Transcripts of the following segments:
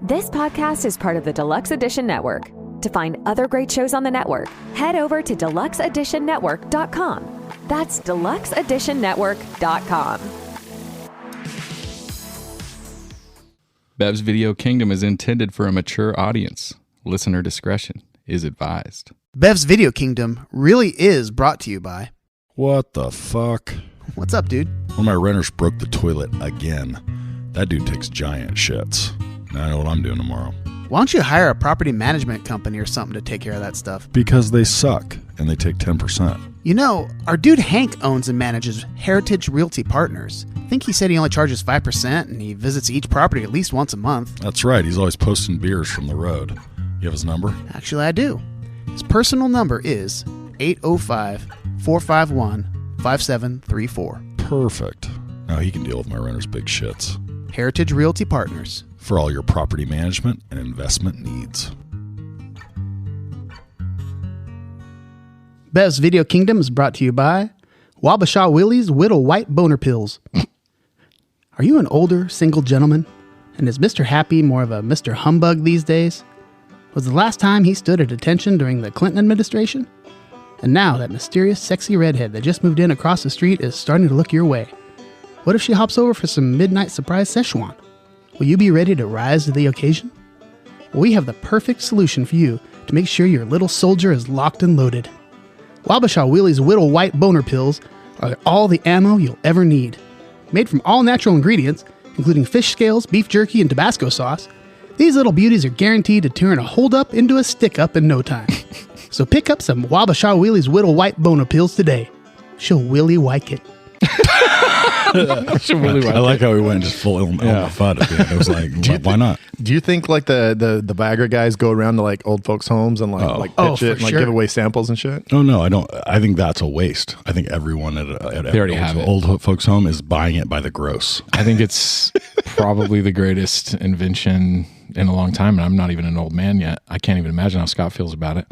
This podcast is part of the Deluxe Edition Network. To find other great shows on the network, head over to deluxeeditionnetwork.com. That's deluxeeditionnetwork.com. Bev's Video Kingdom is intended for a mature audience. Listener discretion is advised. Bev's Video Kingdom really is brought to you by... What the fuck? What's up, dude? One of my renters broke the toilet again. That dude takes giant shits. Now I know what I'm doing tomorrow. Why don't you hire a property management company or something to take care of that stuff? Because they suck, and they take 10%. You know, our dude Hank owns and manages Heritage Realty Partners. I think he said he only charges 5%, and he visits each property at least once a month. That's right, he's always posting beers from the road. You have his number? Actually, I do. His personal number is 805-451-5734. Perfect. Now he can deal with my renter's big shits. Heritage Realty Partners. For all your property management and investment needs. Bev's Video Kingdom is brought to you by Wabasha Willie's Whittle White Boner Pills. Are you an older, single gentleman? And is Mr. Happy more of a Mr. Humbug these days? Was the last time he stood at attention during the Clinton administration? And now that mysterious, sexy redhead that just moved in across the street is starting to look your way. What if she hops over for some midnight surprise Szechuan? Will you be ready to rise to the occasion? Well, we have the perfect solution for you to make sure your little soldier is locked and loaded. Wabasha Willie's Whittle White Boner Pills are all the ammo you'll ever need. Made from all natural ingredients, including fish scales, beef jerky, and Tabasco sauce, these little beauties are guaranteed to turn a hold-up into a stick-up in no time. So pick up some Wabasha Willie's Whittle White Boner Pills today. She'll Willie White it. I like how we went just full on the fud at the end. I was like, why not? Do you think like the Viagra guys go around to like old folks' homes and pitch it and like give away samples and shit? Oh no, I don't. I think that's a waste. I think everyone at old folks' home is buying it by the gross. I think it's probably the greatest invention in a long time, and I'm not even an old man yet. I can't even imagine how Scott feels about it.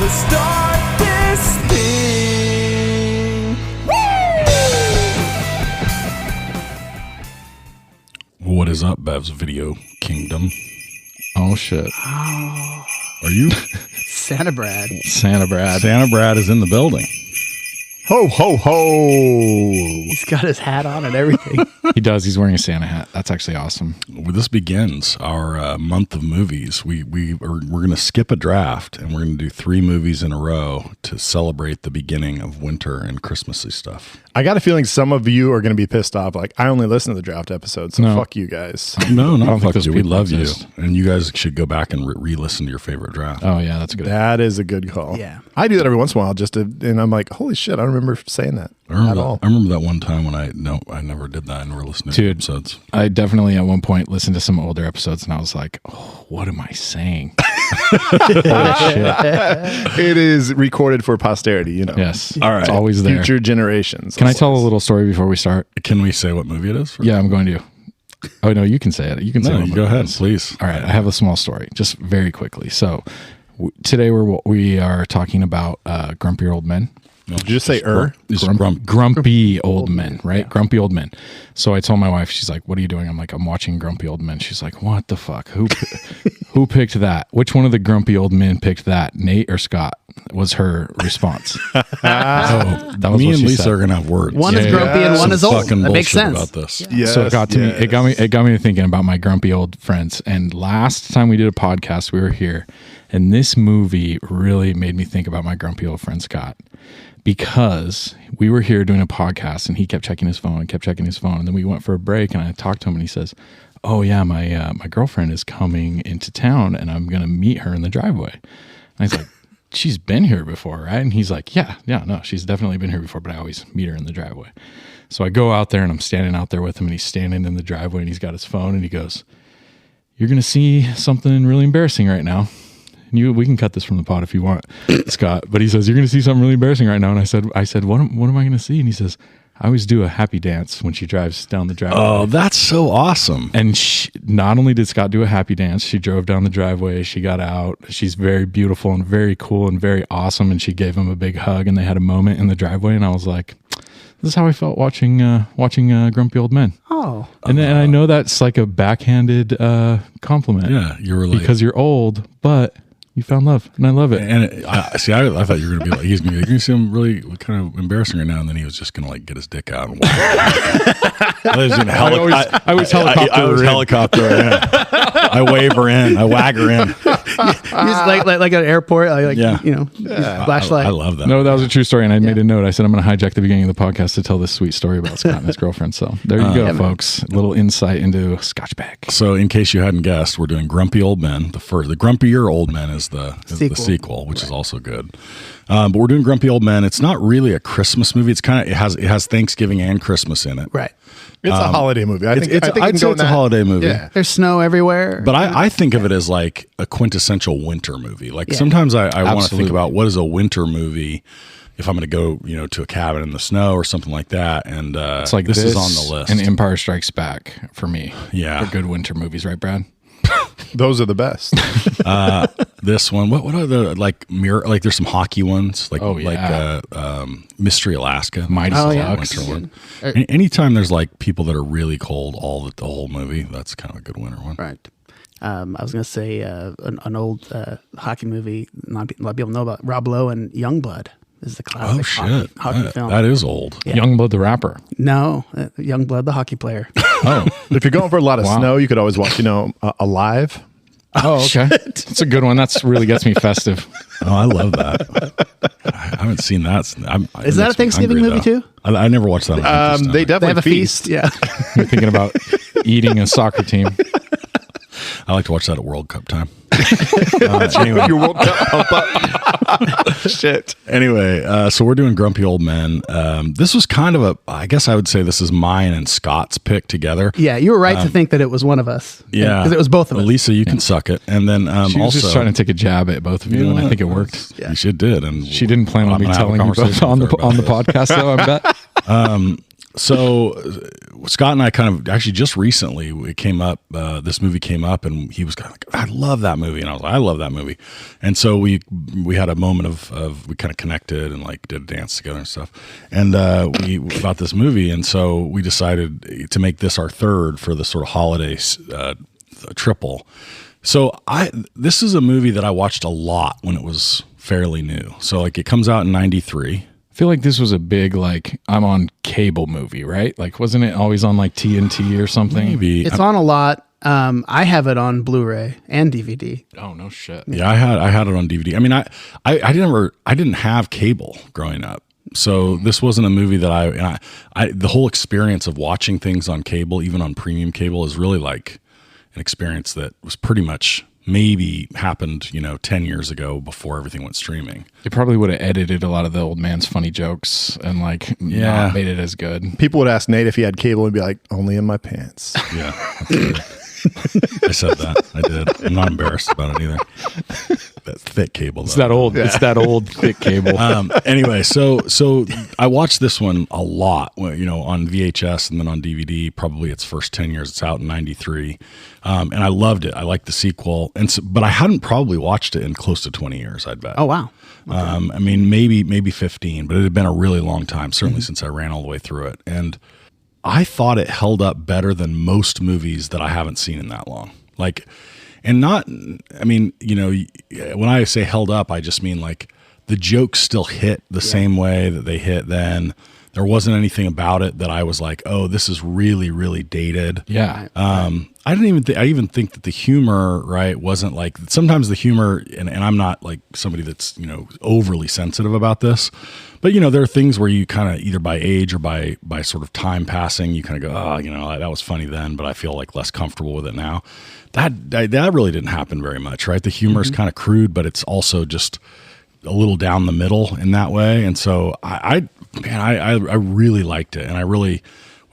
Let's start this thing. What is up, Bev's Video Kingdom? Oh shit! Are you Santa Brad? Santa Brad. Santa Brad is in the building. Ho, ho, ho. He's got his hat on and everything. He does. He's wearing a Santa hat. That's actually awesome. Well, this begins our month of movies. We're going to skip a draft, and we're going to do 3 movies in a row to celebrate the beginning of winter and Christmassy stuff. I got a feeling some of you are going to be pissed off. Like, I only listen to the draft episodes, so fuck you guys. No, I don't think those we people love exist. you. And you guys should go back and re-listen to your favorite draft. Oh, yeah, that's good. That is a good call. Yeah. I do that every once in a while and I'm like, holy shit, I don't remember saying that at all. I remember that one time when I never did that. I never listened to episodes. I definitely at one point listened to some older episodes and I was like, oh, what am I saying? Holy shit. It is recorded for posterity, you know. Yes. All right. It's always there. Future generations. Can I tell a little story before we start? Can we say what movie it is? Yeah, I'm going to. Oh, no, you can say it. You can say No, what you movie go it ahead, is. please. All right. I have a small story, just very quickly. So today we are talking about grumpy old men. Did you just say Grumpy old men, right? Yeah. Grumpy old men. So I told my wife, she's like, what are you doing? I'm like, I'm watching Grumpy Old Men. She's like, what the fuck? Who picked that? Which one of the grumpy old men picked that? Nate or Scott? Was her response. That was me and Lisa are gonna have words. One is grumpy and one is old. That makes sense. About this. Yes, so it got to me. It got me to thinking about my grumpy old friends. And last time we did a podcast, we were here, and this movie really made me think about my grumpy old friend Scott. Because we were here doing a podcast and he kept checking his phone. And then we went for a break and I talked to him and he says, oh yeah, my girlfriend is coming into town and I'm going to meet her in the driveway. And I was like, she's been here before, right? And he's like, yeah, no, she's definitely been here before, but I always meet her in the driveway. So I go out there and I'm standing out there with him and he's standing in the driveway and he's got his phone and he goes, you're going to see something really embarrassing right now. And we can cut this from the pod if you want, Scott. But he says, you're going to see something really embarrassing right now. And I said, what am I going to see? And he says, I always do a happy dance when she drives down the driveway. Oh, that's so awesome. And not only did Scott do a happy dance, she drove down the driveway. She got out. She's very beautiful and very cool and very awesome. And she gave him a big hug and they had a moment in the driveway. And I was like, this is how I felt watching Grumpy Old Men. Oh. And I know that's like a backhanded compliment. Yeah, you were like, because you're old, but you found love, and I love it. And I thought you were going to be like, he's going to see him really kind of embarrassing right now, and then he was just going to like get his dick out and walk. I was helicopter in. I wave her in. I wag her in. He's like at an airport, flashlight. I love that. No, that was a true story, and I made a note. I said I'm going to hijack the beginning of the podcast to tell this sweet story about Scott and his girlfriend. So there you go, folks. A little insight into Scotchback. So in case you hadn't guessed, we're doing Grumpy Old Men. The Grumpier Old Men is the sequel, which is also good. But we're doing Grumpy Old Men. It's not really a Christmas movie. It's kind of it has Thanksgiving and Christmas in it. Right. It's a holiday movie. I'd say it's a holiday movie. Yeah. There's snow everywhere. But I think of it as like a quintessential winter movie. Like sometimes I want to think about what is a winter movie if I'm going to go, to a cabin in the snow or something like that. And it's like this is on the list. And Empire Strikes Back for me. Yeah. For good winter movies, right, Brad? Those are the best. This one, what are the there's some hockey ones like Mystery Alaska, Mighty Ducks. Winter one. Anytime there's like people that are really cold the whole movie, that's kind of a good winter one. Right. I was going to say an old hockey movie. A lot of people know about Rob Lowe and Youngblood. This is the classic hockey film. That is old. Yeah. Youngblood the rapper. No, Youngblood the hockey player. Oh, if you're going for a lot of snow, you could always watch, Alive. Oh, okay. It's a good one. That's really gets me festive. Oh, I love that. I haven't seen that. Is that a Thanksgiving movie too? I never watched that. They definitely have a feast. Yeah. You're thinking about eating a soccer team. I like to watch that at World Cup time. Anyway. Your World Cup. Shit. Anyway, so we're doing Grumpy Old Men. This was kind of I guess I would say this is mine and Scott's pick together. Yeah, you were right to think that it was one of us. Yeah. Because it was both of us. Lisa, you can suck it. And then she was also just trying to take a jab at both of you, and I think it worked. Yeah. She did. And she didn't plan on me telling you both on the podcast, though, I bet. So Scott and I kind of actually just recently it came up. This movie came up, and he was kind of like, "I love that movie," and I was like, "I love that movie." And so we had a moment of we kind of connected and like did a dance together and stuff, and we about this movie, and so we decided to make this our third for the sort of holiday triple. So this is a movie that I watched a lot when it was fairly new. So like it comes out in '93. I feel like this was a big, like, I'm on cable movie, right? Like, wasn't it always on, like, TNT or something? Maybe. It's on a lot. I have it on Blu-ray and DVD. Oh, no shit. Yeah, I had it on DVD. I mean, I didn't have cable growing up. So this wasn't a movie that I the whole experience of watching things on cable, even on premium cable, is really like an experience that was pretty much maybe happened, 10 years ago before everything went streaming. They probably would have edited a lot of the old man's funny jokes and not made it as good. People would ask Nate if he had cable and be like, "Only in my pants." Yeah. I said that. I did. I'm not embarrassed about it either. That thick cable. Though. It's that old. Yeah. It's that old thick cable. Anyway, so I watched this one a lot, on VHS and then on DVD. Probably its first 10 years. It's out in '93, and I loved it. I liked the sequel, but I hadn't probably watched it in close to 20 years. I'd bet. Oh wow. Okay. I mean, maybe 15, but it had been a really long time. Certainly since I ran all the way through it, and I thought it held up better than most movies that I haven't seen in that long. When I say held up, I just mean like the jokes still hit the same way that they hit then. There wasn't anything about it that I was like, oh, this is really, really dated. Yeah. I even think that the humor, right, wasn't like, sometimes the humor, and I'm not like somebody that's, overly sensitive about this, but there are things where you kind of either by age or by sort of time passing, you kind of go, oh, that was funny then, but I feel like less comfortable with it now. That really didn't happen very much, right? The humor is kind of crude, but it's also just a little down the middle in that way. And so I really liked it, and I really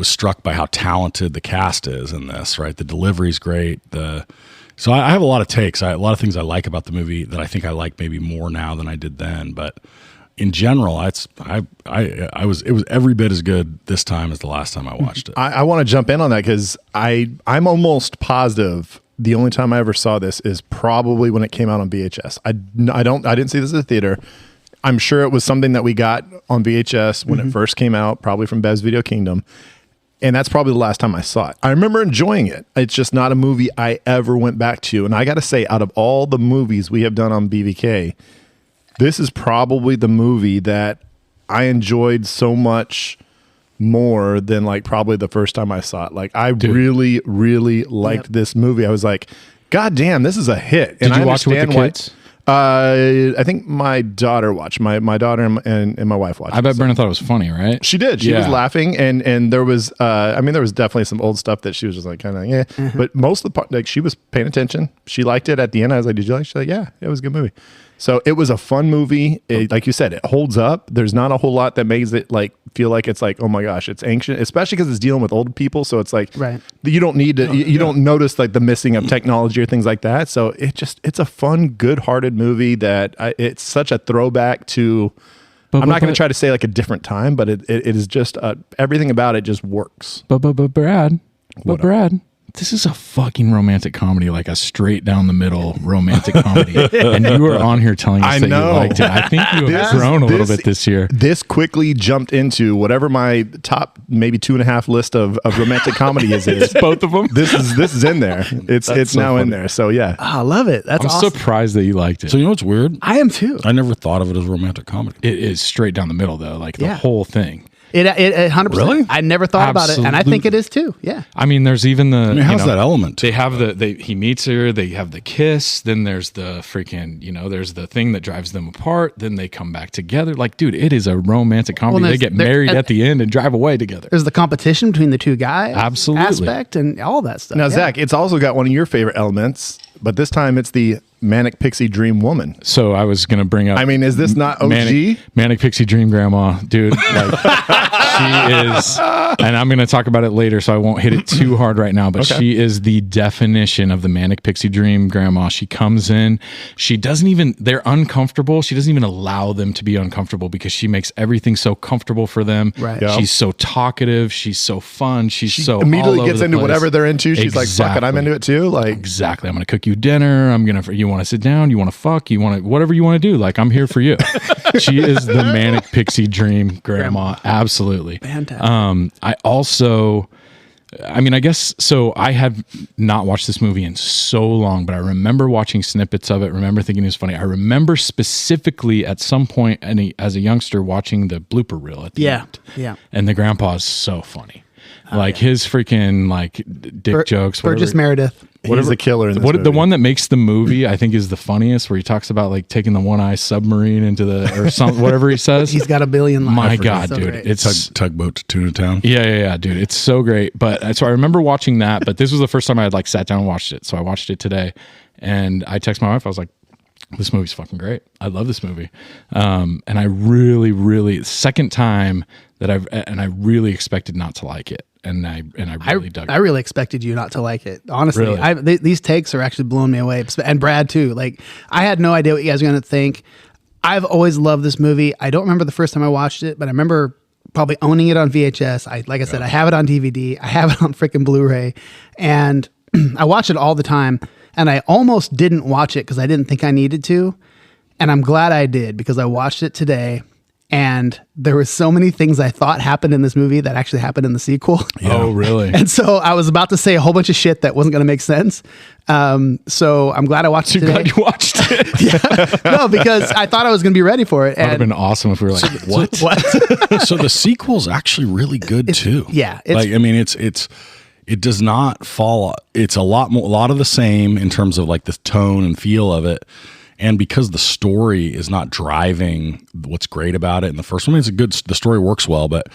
was struck by how talented the cast is in this, right? The delivery's great. So I have a lot of takes. A lot of things I like about the movie that I think I like maybe more now than I did then. But in general, it was every bit as good this time as the last time I watched it. I want to jump in on that because I'm almost positive the only time I ever saw this is probably when it came out on VHS. I didn't see this at the theater. I'm sure it was something that we got on VHS when it first came out, probably from Bev's Video Kingdom. And that's probably the last time I saw it. I remember enjoying it. It's just not a movie I ever went back to. And I got to say, out of all the movies we have done on BVK, this is probably the movie that I enjoyed so much more than like probably the first time I saw it. Like I really, really liked this movie. I was like, God damn, this is a hit. Did you watch it with the kids? I think my daughter watched. My daughter and my wife watched. I bet Brenna thought it was funny, right? She did. She was laughing, and there was. There was definitely some old stuff that she was just like kind of yeah. But most of the part, like she was paying attention. She liked it. At the end, I was like, "Did you like?" She's like, "Yeah, it was a good movie." So it was a fun movie. Like you said, it holds up. There's not a whole lot that makes it like feel like it's like, oh my gosh, it's ancient, especially because it's dealing with old people. So it's like, you don't need to, you don't notice like the missing of technology or things like that. So it's a fun, good-hearted movie that it's such a throwback to. I'm not going to try to say like a different time, but it is just everything about it just works. But Brad, this is a fucking romantic comedy, like a straight down the middle romantic comedy. And you were on here telling us that you liked it. I think you have grown a little bit this year. This quickly jumped into whatever my top maybe 2.5 list of romantic comedies is. Both of them. This is in there. It's so now funny. In there. So yeah. Oh, I love it. That's awesome. I'm surprised that you liked it. So you know what's weird? I am too. I never thought of it as romantic comedy. It is straight down the middle though, like the whole thing. It 100%. Really? I never thought about it, and I think it is too. Yeah. I mean, there's even how's that element? They have he meets her. They have the kiss. Then there's the freaking there's the thing that drives them apart. Then they come back together. Like, dude, it is a romantic comedy. They get married at the end and drive away together. There's the competition between the two guys. Absolutely. Aspect and all that stuff. Now, Zach, it's also got one of your favorite elements, but this time it's the Manic Pixie Dream Woman. So I was going to bring up. I mean, is this not OG? Manic Pixie Dream Grandma, dude. Like, she is, and I'm going to talk about it later, so I won't hit it too hard right now, but she is the definition of the Manic Pixie Dream Grandma. She comes in, they're uncomfortable. She doesn't even allow them to be uncomfortable because she makes everything so comfortable for them. Right. Yep. She's so talkative. She's so fun. She so immediately gets into whatever they're into. She's like, fuck it, I'm into it too. Like, exactly. I'm going to cook you dinner. You want to sit down? You want to fuck? You want to, whatever you want to do. Like, I'm here for you. She is the Manic Pixie Dream Grandma. Absolutely. Fantastic. I guess, so I have not watched this movie in so long, but I remember watching snippets of it, remember thinking it was funny. I remember specifically at some point as a youngster watching the blooper reel at the end. Yeah. And the grandpa is so funny. His freaking like dick jokes. Burgess Meredith. He's a killer in this movie. The one that makes the movie, I think, is the funniest, where he talks about like taking the one-eye submarine into or something, whatever he says. He's got a billion lines. My God, so dude. Great. It's tugboat to Tuna Town. Yeah, dude. It's so great. But so I remember watching that, but this was the first time I had like sat down and watched it. So I watched it today, and I texted my wife. I was like, this movie's fucking great. I love this movie. And I really, really, second time that I really expected not to like it. And I really dug it. I really expected you not to like it. Honestly, Really? These takes are actually blowing me away. And Brad too. Like, I had no idea what you guys were going to think. I've always loved this movie. I don't remember the first time I watched it, but I remember probably owning it on VHS. Like I said, I have it on DVD. I have it on freaking Blu-ray, and I watch it all the time. And I almost didn't watch it because I didn't think I needed to. And I'm glad I did, because I watched it today. And there were so many things I thought happened in this movie that actually happened in the sequel. Yeah. Oh, really? And so I was about to say a whole bunch of shit that wasn't going to make sense. So I'm glad I watched it today. Glad you watched it. Yeah. No, because I thought I was going to be ready for it. That would have been awesome if we were like, what? So the sequel's actually really good too. Yeah. It does not fall. It's a lot of the same in terms of like the tone and feel of it. And because the story is not driving what's great about it in the first one, the story works well, but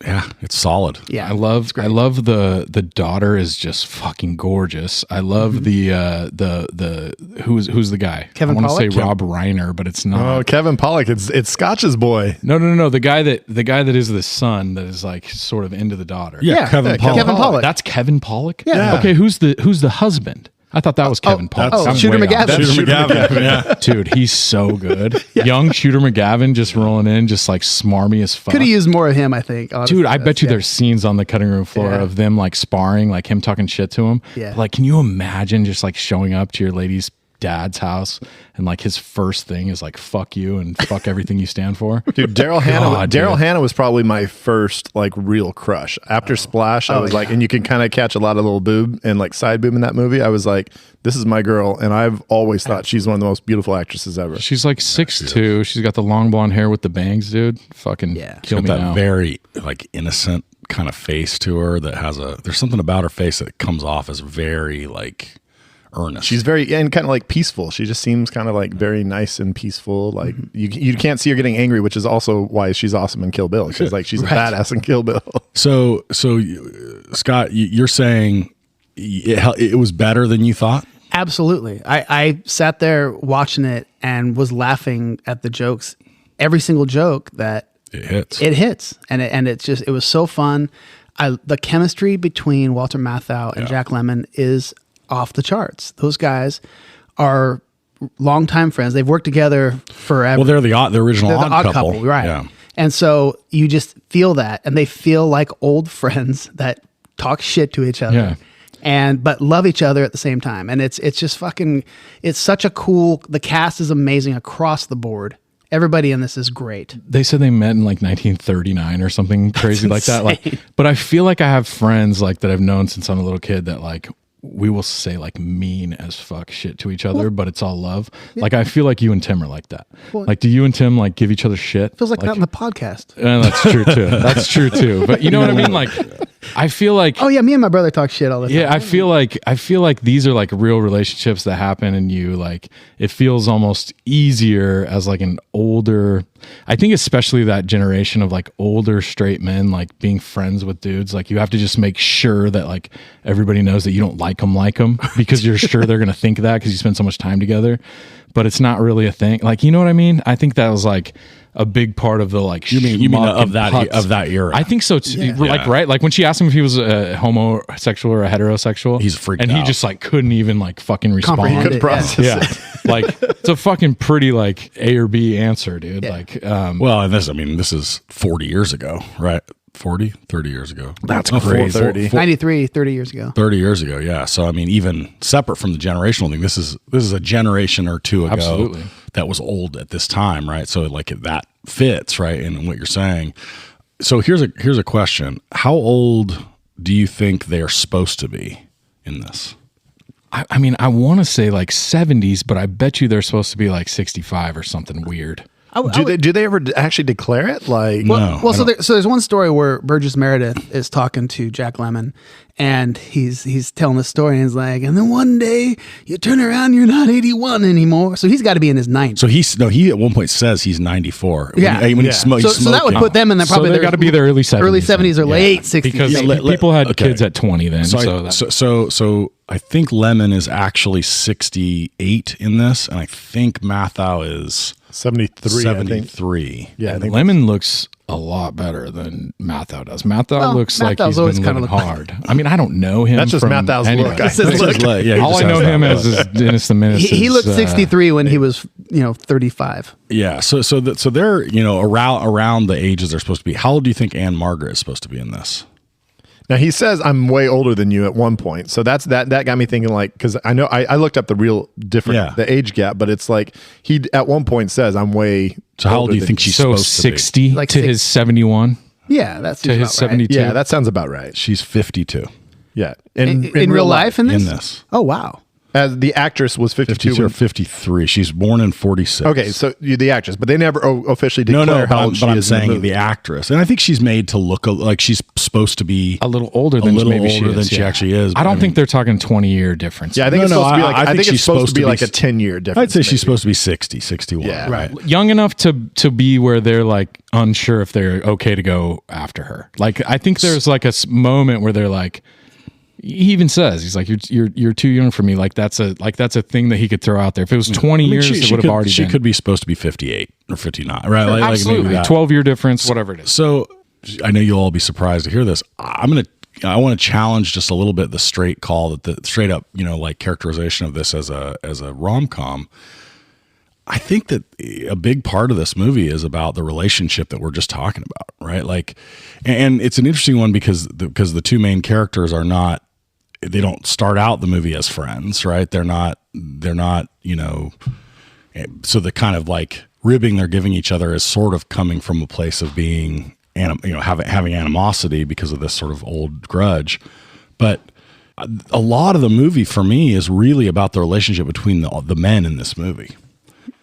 Yeah, it's solid. Yeah, I love the daughter is just fucking gorgeous. I love the who's the guy? Kevin I want to Pollak? say Rob Reiner, but it's not. Oh, Kevin Pollak. It's Scotch's boy. No. The guy that is the son that is like sort of into the daughter. Yeah, Kevin Pollak. Kevin Pollak. That's Kevin Pollak? Yeah. Okay, who's the husband? I thought that was Kevin Pollak. I'm Shooter way off. McGavin. That's Shooter McGavin. Yeah. Dude, he's so good. Young Shooter McGavin just rolling in, just like smarmy as fuck. Could have used more of him, I think. Honestly. Dude, I bet you there's scenes on the cutting room floor Yeah. of them like sparring, like him talking shit to him. Yeah. Like, can you imagine just like showing up to your lady's dad's house and like his first thing is like fuck you and fuck everything you stand for? Dude, Daryl Hannah. God, Daryl dude. Hannah was probably my first like real crush. After Splash, I was like, and you can kind of catch a lot of little boob and like side boob in that movie. I was like, this is my girl, and I've always thought she's one of the most beautiful actresses ever. She's like 6'2". She's got the long blonde hair with the bangs, dude. Fucking kill Got me that now. very like innocent kind of face to her that has there's something about her face that comes off as very like earnest. She's very and kind of like peaceful. She just seems kind of like very nice and peaceful. Like you can't see her getting angry, which is also why she's awesome in Kill Bill, because like she's a badass in Kill Bill. So Scott, you're saying it was better than you thought? Absolutely. I sat there watching it and was laughing at the jokes, every single joke that It hits. it hits, and it was so fun. The chemistry between Walter Matthau and Jack Lemmon is off the charts. Those guys are longtime friends. They've worked together forever. Well, they're the original They're the odd couple, right? Yeah. And so you just feel that, and they feel like old friends that talk shit to each other. Yeah. But love each other at the same time. And it's just fucking, it's such a cool, the cast is amazing across the board. Everybody in this is great. They said they met in like 1939 or something crazy like that. Like, but I feel like I have friends like that I've known since I'm a little kid that like we will say like mean as fuck shit to each other, but it's all love. Like I feel like you and Tim are like that. Like, do you and Tim like give each other shit? Feels like that in the podcast. That's true too. That's true too. But you know what I mean? Like, I feel like Oh yeah, me and my brother talk shit all the time. yeah, I feel like these are like real relationships that happen, and you like it feels almost easier as like an older. I think especially that generation of like older straight men like being friends with dudes. Like you have to just make sure that like everybody knows that you don't like them because you're sure they're gonna think that because you spend so much time together. But it's not really a thing. Like, you know what I mean? I think that was like a big part of the like You mean schmuck of and that putz. of that era? I think so too. Yeah. Like, right? Like when she asked him if he was a homosexual or a heterosexual, He's freaked and he out. just like couldn't even like fucking respond. Comprehend it. process. Yeah, like it's a fucking pretty like A or B answer, dude. Yeah. Like, Well, and this is 40 years ago, right? 30 years ago. That's No, crazy. 30. 93, 30 years ago. 30 years ago, yeah. So I mean, even separate from the generational thing, this is a generation or two ago Absolutely. that was old at this time, right? So like that fits, right, in what you're saying. So here's a question: how old do you think they are supposed to be in this? I mean, I want to say like 70s, but I bet you they're supposed to be like 65 or something weird. Do they ever actually declare it? Like, No. Well, so there's one story where Burgess Meredith is talking to Jack Lemmon, and he's telling the story, and he's like, and then one day you turn around, you're not 81 anymore. So he's got to be in his 90s. So he at one point says he's 94. Yeah. when Yeah. he's smoking. So that would put them in the probably so they got to be their early 70s. early 70s or late 60s. Because Yeah, people had okay. kids at 20 then. So I think Lemon is actually 68 in this, and I think Matthau is 73. I think. 73. Yeah, I think Lemon looks a lot better than Matthau does. Matthau Well, looks like Mathau's he's always been kinda living looked hard. I mean, I don't know him. That's just from Mathau's anywhere. look. That's his That's look. his leg. Yeah, he All just I know has him that as look. is Dennis the Menace. He is, looked 63 when he was 35. Yeah, so they're around the ages they're supposed to be. How old do you think Anne Margaret is supposed to be in this? Now he says I'm way older than you at one point, so that got me thinking, like, because I know I looked up the real different the age gap, but it's like he at one point says I'm way. So how old older do you than think she's so supposed to be? 60 Like to six- his 71 Yeah, that's to his 72. Yeah, that sounds about right. She's 52 Yeah, in real life in this. in this. Oh wow. As the actress was 52 52 or 53. She's born in 46. Okay, so the actress, but they never officially declare how old she but I'm is in the saying movie. the actress, and I think she's made to look like she's supposed to be A little older than she actually is. I don't think they're talking 20-year difference. Yeah, I think No, it's supposed to be like I think it's she's supposed to be like be- a 10-year difference. I'd say she's maybe. supposed to be 60, 61. Yeah. Right. Young enough to be where they're like unsure if they're okay to go after her. Like I think there's like a moment where they're like, he even says, he's like, you're too young for me. Like that's a thing that he could throw out there. If it was 20 years, it would have already She been. could be supposed to be 58 or 59, right? Like Absolutely. maybe that. 12-year difference, whatever it is. So I know you'll all be surprised to hear this. I want to challenge just a little bit the straight call that the straight up, like characterization of this as a rom-com. I think that a big part of this movie is about the relationship that we're just talking about, right? Like, and it's an interesting one because the two main characters they don't start out the movie as friends, right? They're not, so the kind of like ribbing they're giving each other is sort of coming from a place of being, having animosity because of this sort of old grudge. But a lot of the movie for me is really about the relationship between the men in this movie.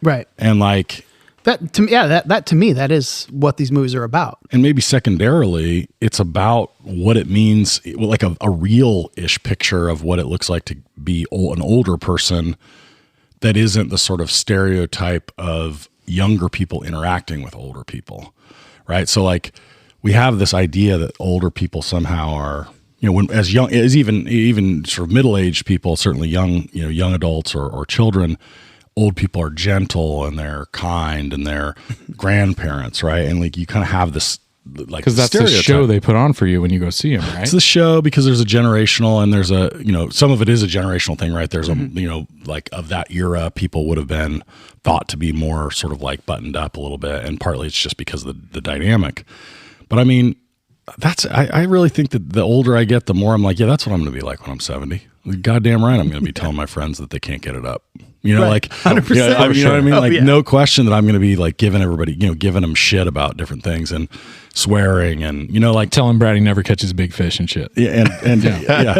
Right. And like, That to me, that to me, that is what these movies are about. and maybe secondarily, it's about what it means, like a real-ish picture of what it looks like to be an older person that isn't the sort of stereotype of younger people interacting with older people, right? So like we have this idea that older people somehow are, when as young as even sort of middle-aged people, certainly young adults or children, old people are gentle and they're kind and they're grandparents, right? And like you kind of have this like Because that's the stereotype. show they put on for you when you go see them, right? It's the show because there's a generational and there's a, some of it is a generational thing, right? There's a, like of that era, people would have been thought to be more sort of like buttoned up a little bit. And partly it's just because of the dynamic. But I mean, I really think that the older I get, the more I'm like, yeah, that's what I'm going to be like when I'm 70. Goddamn right. I'm going to be telling my friends that they can't get it up. Like 100%. you know what I mean? Oh, Like yeah. no question that I'm going to be like giving everybody, giving them shit about different things and swearing and, like Telling Brad he never catches big fish and shit. yeah, and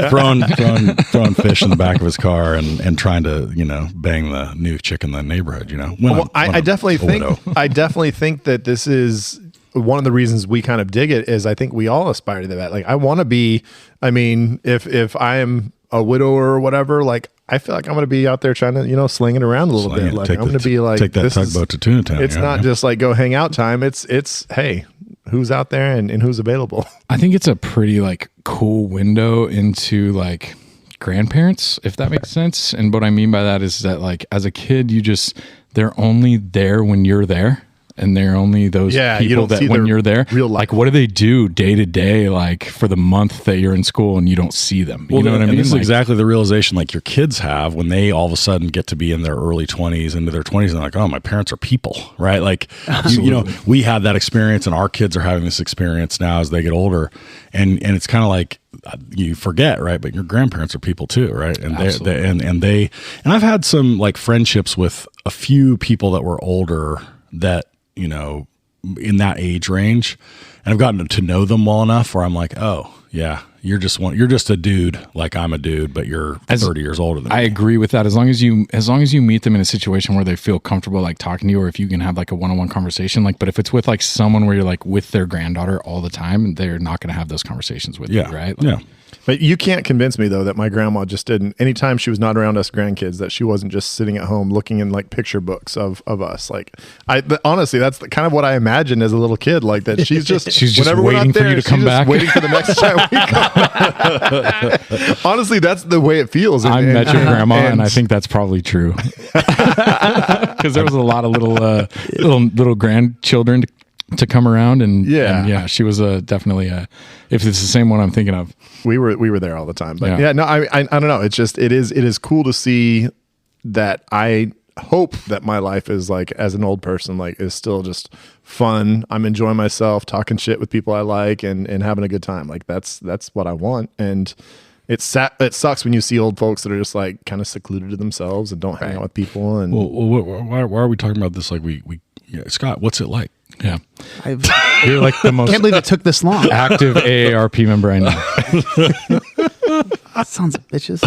throwing fish in the back of his car and trying to bang the new chick in the neighborhood. I definitely think that this is one of the reasons we kind of dig it is I think we all aspire to that. Like I want to be. I mean, if I am a widower or whatever, like I feel like I'm going to be out there trying to sling it around a little bit. Like I'm going to be like take that tugboat to Tuna Town. It's not just like go hang out time. It's hey, who's out there and who's available. I think it's a pretty like cool window into like grandparents, if that makes sense. And what I mean by that is that like as a kid, they're only there when you're there. And they're only those you people don't see that when their you're there, real life. like what do they do day to day, like for the month that you're in school and you don't see them? You know what I mean? This is Like, exactly the realization like your kids have when they all of a sudden get to be in their early 20s into their 20s and they're like, oh, my parents are people, right? Like, we had that experience and our kids are having this experience now as they get older. And it's kind of like, you forget, right? But your grandparents are people too, right? And and I've had some like friendships with a few people that were older that, in that age range, and I've gotten to know them well enough where I'm like, oh yeah, you're just a dude, like I'm a dude, but you're 30 years older than me. I agree with that. As long as you meet them in a situation where they feel comfortable like talking to you, or if you can have like a one-on-one conversation, like, but if it's with like someone where you're like with their granddaughter all the time, they're not going to have those conversations with you, right? Like, yeah. But you can't convince me though that my grandma just didn't. Anytime she was not around us grandkids, that she wasn't just sitting at home looking in like picture books of us. Like honestly, that's kind of what I imagined as a little kid. Like that she's just whenever we're waiting not there, for you to come she's just back, waiting for the next time we come. Honestly, that's the way it feels. I met your grandma, and I think that's probably true because there was a lot of little grandchildren to come around, and she was definitely if it's the same one I'm thinking of. We were there all the time, but I don't know. It's just it is cool to see that. I hope that my life is like as an old person, like is still just fun. I'm enjoying myself, talking shit with people I like, and having a good time. Like that's what I want. And it sucks when you see old folks that are just like kind of secluded to themselves and don't hang out with people. And why are we talking about this? Like Scott, what's it like? Yeah, you're like the most Can't believe it took this long. active AARP member I know. Sons of bitches.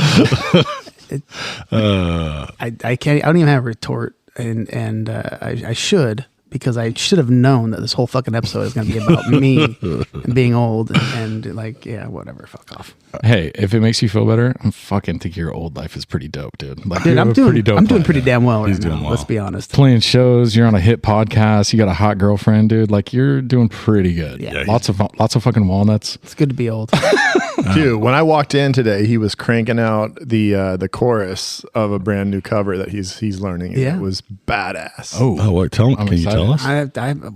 I can't. I don't even have a retort, and I should, because I should have known that this whole fucking episode is going to be about me and being old and like, yeah, whatever, fuck off. Hey, if it makes you feel better, I'm fucking think your old life is pretty dope, dude. Like, Dude, you I'm have a doing life. pretty damn well right doing now. well. Let's be honest. Playing shows, you're on a hit podcast, you got a hot girlfriend, dude. Like, you're doing pretty good. Yeah. Lots of fucking walnuts. It's good to be old. Dude, when I walked in today, he was cranking out the chorus of a brand new cover that he's learning. And Yeah. it was badass. Oh, what? Can you excited. tell us?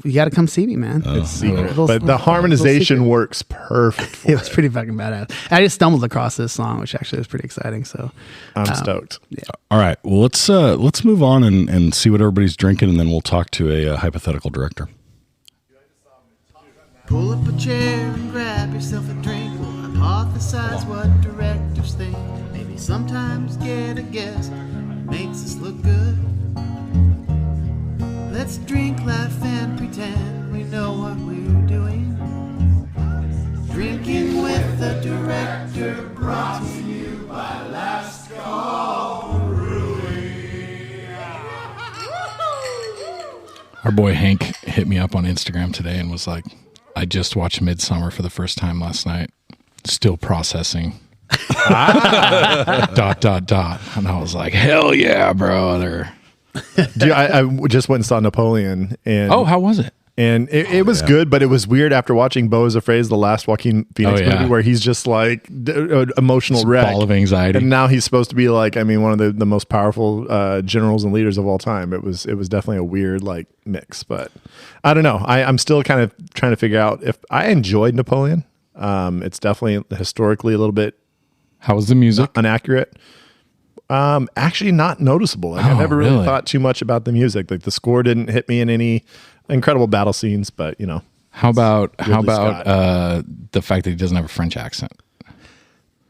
You got to come see me, man. It's secret. Little- But the little harmonization secret. works perfect. For It was pretty fucking badass. I just stumbled across this song, which actually was pretty exciting. So I'm stoked. All right. Well, let's move on and see what everybody's drinking, and then we'll talk to a hypothetical director. Pull up a chair and grab yourself a drink. We'll hypothesize what directors think. Maybe sometimes get a guess. Makes us look good. Let's drink, laugh, and pretend we know what we're doing. Drinking with the director, brought to you by Last Call Brewing. Our boy Hank hit me up on Instagram today and was like, I just watched Midsummer for the first time last night. Still processing. ... And I was like, hell yeah, brother. Dude, I just went and saw Napoleon, and Oh, how was it? and it was good, but it was weird after watching Beau is Afraid, the last Joaquin Phoenix Oh, yeah. movie, where he's just like emotional Just wreck, ball of anxiety. and now he's supposed to be like, I mean, one of the most powerful generals and leaders of all time. It was definitely a weird like mix, but I don't know. I'm still kind of trying to figure out if I enjoyed Napoleon. It's definitely historically a little bit How was the music? inaccurate. Actually not noticeable. Like, I Oh, never really really? thought too much about the music. Like the score didn't hit me in any incredible battle scenes, but you know, How about Scott. the fact that he doesn't have a French accent?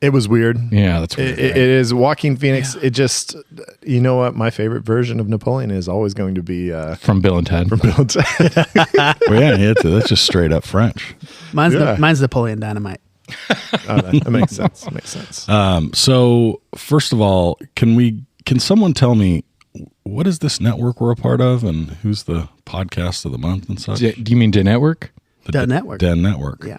it was weird. Yeah, that's weird. It right? is Joaquin Phoenix. It just, you know what? My favorite version of Napoleon is always going to be From Bill and Ted. Bill and Ted. Well, yeah, that's just straight up French. mine's Yeah. mine's Napoleon Dynamite. Oh, that makes sense. Makes sense. So first of all, can someone tell me what is this network we're a part of, and who's the podcast of the month and such? Do you mean the network? The network. Den Network. Yeah,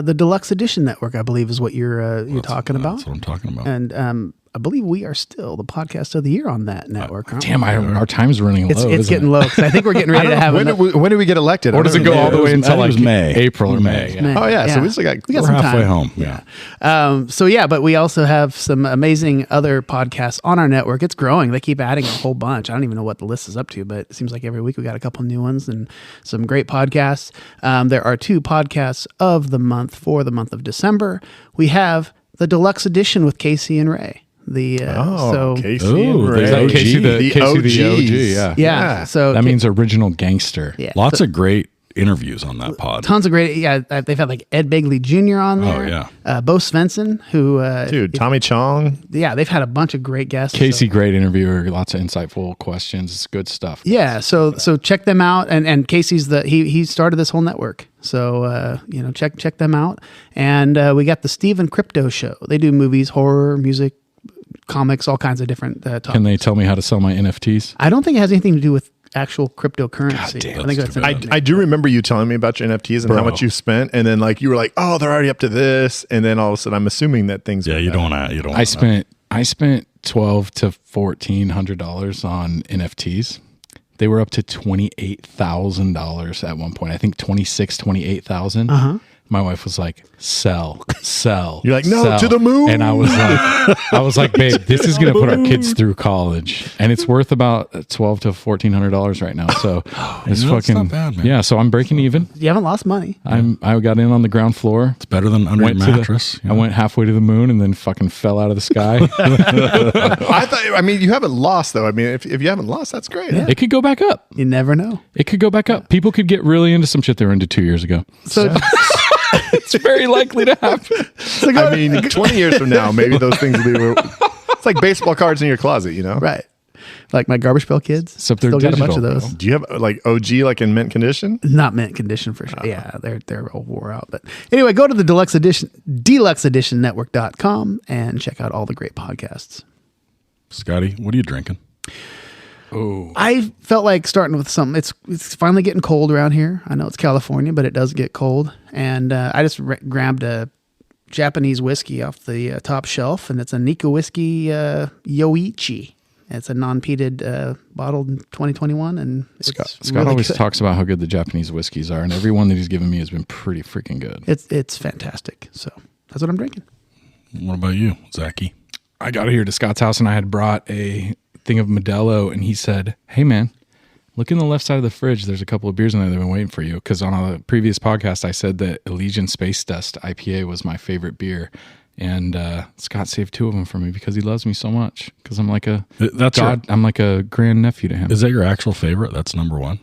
the Deluxe Edition Network, I believe, is what you're talking about. That's what I'm talking about. And I believe we are still the podcast of the year on that network. aren't we? Damn, our time's running low. It's isn't getting it? low because I think we're getting ready to have. when did we get elected? Or does it go all the way until I think like it was May. April or May. May? Yeah. Oh yeah, so we still got We got We're some halfway time. home. Yeah. So yeah, but we also have some amazing other podcasts on our network. It's growing. They keep adding a whole bunch. I don't even know what the list is up to, but it seems like every week we got a couple new ones and some great podcasts. There are 2 podcasts of the month for the month of December. We have the Deluxe Edition with Casey and Ray. Casey Ooh, and Ray. is that Casey the The Casey the OG? OGs. Yeah. So That means original gangster. yeah, Lots so of great interviews on that pod. tons of great. Yeah, they've had like Ed Begley Jr. on there. Oh, yeah. Bo Svensson, who Dude, Tommy Chong. yeah, they've had a bunch of great guests. Casey, So- great interviewer. Lots of insightful questions. It's good stuff. Yeah, so check them out, and Casey's he started this whole network, so check them out, and we got the Steven Crypto Show. They do movies, horror, music, comics, all kinds of different topics. Can they tell me how to sell my NFTs? I don't think it has anything to do with actual cryptocurrency. damn, I think that's that's too I do remember you telling me about your NFTs and how Bro. much you spent, and then like you were like, oh, they're already up to this, and then all of a sudden I'm assuming that things. Yeah, went you down. don't want to. You don't. I spent $1,200 to $1,400 on NFTs. They were up to $28,000 at one point. I think 28,000. My wife was like, sell. You're like, no, sell." to the moon. And I was like, babe, this is going to put our kids through college, and it's worth about $1,200 to $1,400 right now. So it's you know, it's fucking not bad, man. yeah. So I'm breaking even. You haven't lost money. I got in on the ground floor. It's better than under your Went to mattress. I went halfway to the moon and then fucking fell out of the sky. I mean, you haven't lost though. I mean, if you haven't lost, that's great. It could go back up. You never know. It could go back up. People could get really into some shit they were into 2 years ago. So It's very likely to happen. I mean, 20 years from now, maybe those things will be. It's like baseball cards in your closet, you know? right, like my Garbage Pail Kids. Except they're Still got a bunch of digital, those. Do you have like OG like in mint condition? Not mint condition for sure. Yeah, they're all wore out. But anyway, go to the deluxeeditionnetwork.com and check out all the great podcasts. Scotty, what are you drinking? I felt like starting with something. It's finally getting cold around here. I know it's California, but it does get cold. And I just grabbed a Japanese whiskey off the top shelf, and it's a Nikka whiskey Yoichi. It's a non-peated bottled in 2021, and Scott really always good. talks about how good the Japanese whiskeys are, and every one that he's given me has been pretty freaking good. It's fantastic. So that's what I'm drinking. What about you, Zachy? I got here to Scott's house, and I had brought a thing of Modelo, and he said, "Hey, man, look in the left side of the fridge. There's a couple of beers in there that have been waiting for you." Because on a previous podcast, I said that Elysian Space Dust IPA was my favorite beer. And Scott saved 2 of them for me because he loves me so much. Because I'm like I'm like a grandnephew to him. Is that your actual favorite? That's number one.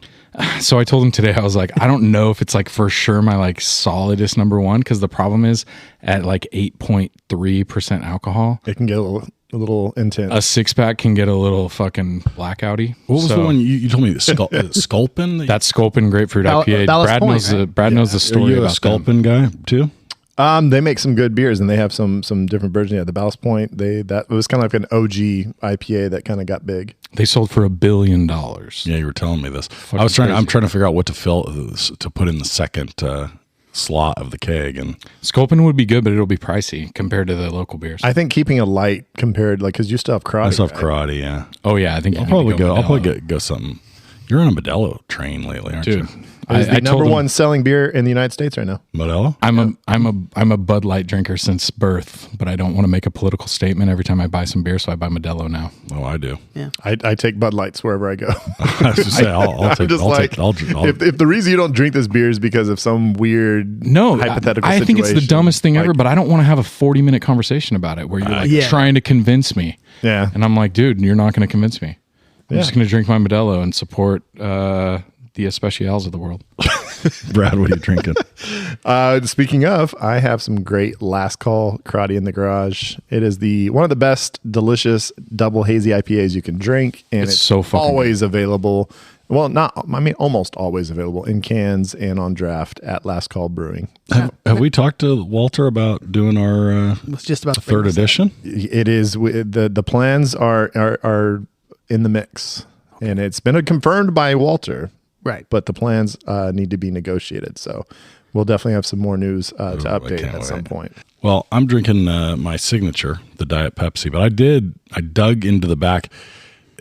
So I told him today, I was like, I don't know if it's like for sure my like solidest number one. Because the problem is at like 8.3% alcohol, It can get a little intense. a 6-pack can get a little fucking blackouty. What was the one you told me? Sculpin? That's Sculpin Grapefruit IPA. Ballast Brad Point, knows right? Brad knows the Are story you a about Sculpin guy too? They make some good beers, and they have some different versions. Yeah, the Ballast Point. That was kind of like an OG IPA that kind of got big. They sold for $1 billion. Yeah, you were telling me this. Fucking I'm crazy. trying to figure out what to put in the second slot of the keg, and Sculpin would be good, but it'll be pricey compared to the local beers. I think keeping a light compared, like, because you still have karate. I still have right? karate. Yeah, oh yeah, I think I'll you probably need to go. I'll probably Modelo. go something. You're on a Modelo train lately, aren't Dude. you? It is the I told number him- one selling beer in the United States right now. Modelo. I'm a Bud Light drinker since birth, but I don't want to make a political statement every time I buy some beer, so I buy Modelo now. Oh, I do. I take Bud Lights wherever I go. I was just saying, I'll I'm take. just I'll like, take. I'll if the reason you don't drink this beer is because of some weird hypothetical I think it's the situation, dumbest thing ever, like- but I don't want to have a 40-minute conversation about it where you're like Yeah. trying to convince me. Yeah. And I'm like, dude, you're not going to convince me. I'm Yeah. just going to drink my Modelo and support the Especials of the world. Brad, what are you drinking? Speaking of, I have some great Last Call Karate in the Garage. It is one of the best delicious double hazy IPAs you can drink, and It's it's so fucking always available. Well, almost always available in cans and on draft at Last Call Brewing. Have we talked to Walter about doing our It's just about to third bring this up. edition? It is the plans are in the mix, and it's been confirmed by Walter. Right. But the plans need to be negotiated. So we'll definitely have some more news to I update can't at some wait. point. Well, I'm drinking my signature, the Diet Pepsi, but I dug into the back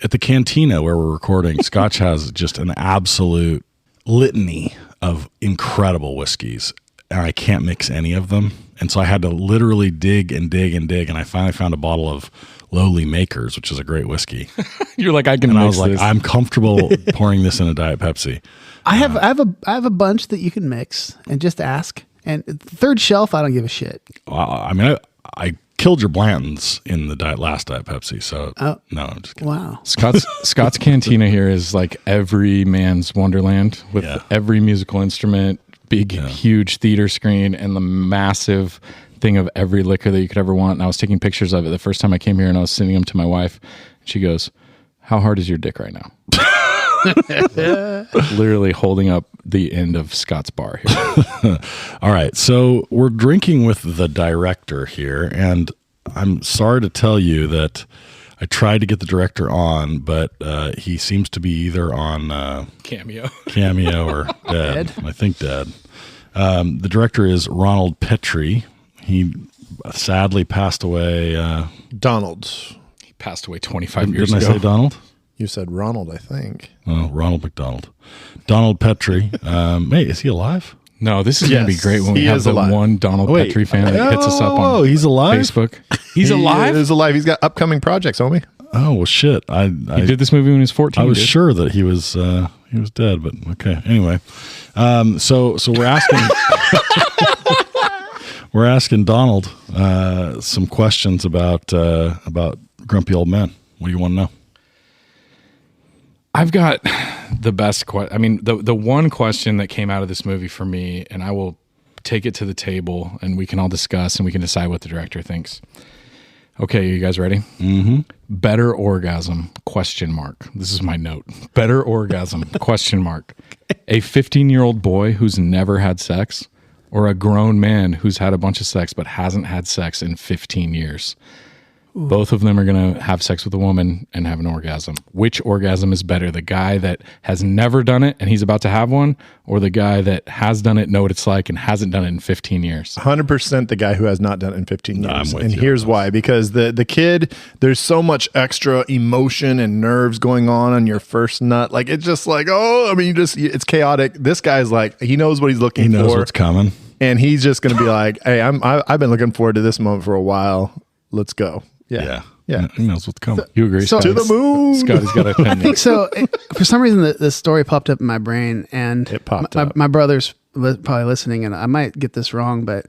at the cantina where we're recording. Scotch has just an absolute litany of incredible whiskeys, and I can't mix any of them. And so I had to literally dig and dig and dig, and I finally found a bottle of Lowly Makers, which is a great whiskey. You're like, I can And mix I was like, this. I'm comfortable pouring this in a Diet Pepsi. I have a bunch that you can mix and just ask. And third shelf, I don't give a shit. I mean, I killed your Blantons in the last Diet Pepsi, so no, I'm just kidding. Wow. Scott's Cantina here is like every man's wonderland with Yeah. every musical instrument, big, huge theater screen, and the massive thing of every liquor that you could ever want. And I was taking pictures of it the first time I came here, and I was sending them to my wife. She goes, "How hard is your dick right now?" Literally holding up the end of Scott's bar here. All right, so we're drinking with the director here, and I'm sorry to tell you that I tried to get the director on, but he seems to be either on Cameo. Cameo or dead. I think dead. The director is Ronald Petrie. He sadly passed away. Donald. He passed away 25 years Didn't I ago. say Donald? You said Ronald, I think. Oh, Ronald McDonald. Donald Petrie. Hey, is he alive? No, this is going to be Yes, great when we he have is the alive. one Donald Wait. Petrie fan that hits us up Oh, on he's alive? Facebook. He's alive? He is alive. He's got upcoming projects, homie. Oh, well, shit. I He did this movie when he was 14. I was dude. sure that he was dead, but okay. Anyway, so we're asking we're asking Donald some questions about grumpy old men. What do you want to know? I've got the best question. I mean, the one question that came out of this movie for me, and I will take it to the table and we can all discuss and we can decide what the director thinks. Okay, you guys ready? Mm-hmm. Better orgasm, question mark. This is my note. Better orgasm, question mark. A 15-year-old boy who's never had sex, or a grown man who's had a bunch of sex but hasn't had sex in 15 years? Both of them are going to have sex with a woman and have an orgasm. Which orgasm is better? The guy that has never done it and he's about to have one, or the guy that has done it, know what it's like, and hasn't done it in 15 years? 100% the guy who has not done it in 15 years. I'm with and you here's on why. Because the kid, there's so much extra emotion and nerves going on your first nut. Like, it's just like, it's chaotic. This guy's like, he knows what he's looking for. He knows what's coming. And he's just going to be like, hey, I've been looking forward to this moment for a while. Let's go. Yeah. He knows what's coming. You agree? So- Scotty? To the moon. Scotty's got a opinion. I think so. For some reason, the story popped up in my brain, and It popped up. my brother's probably listening, and I might get this wrong, but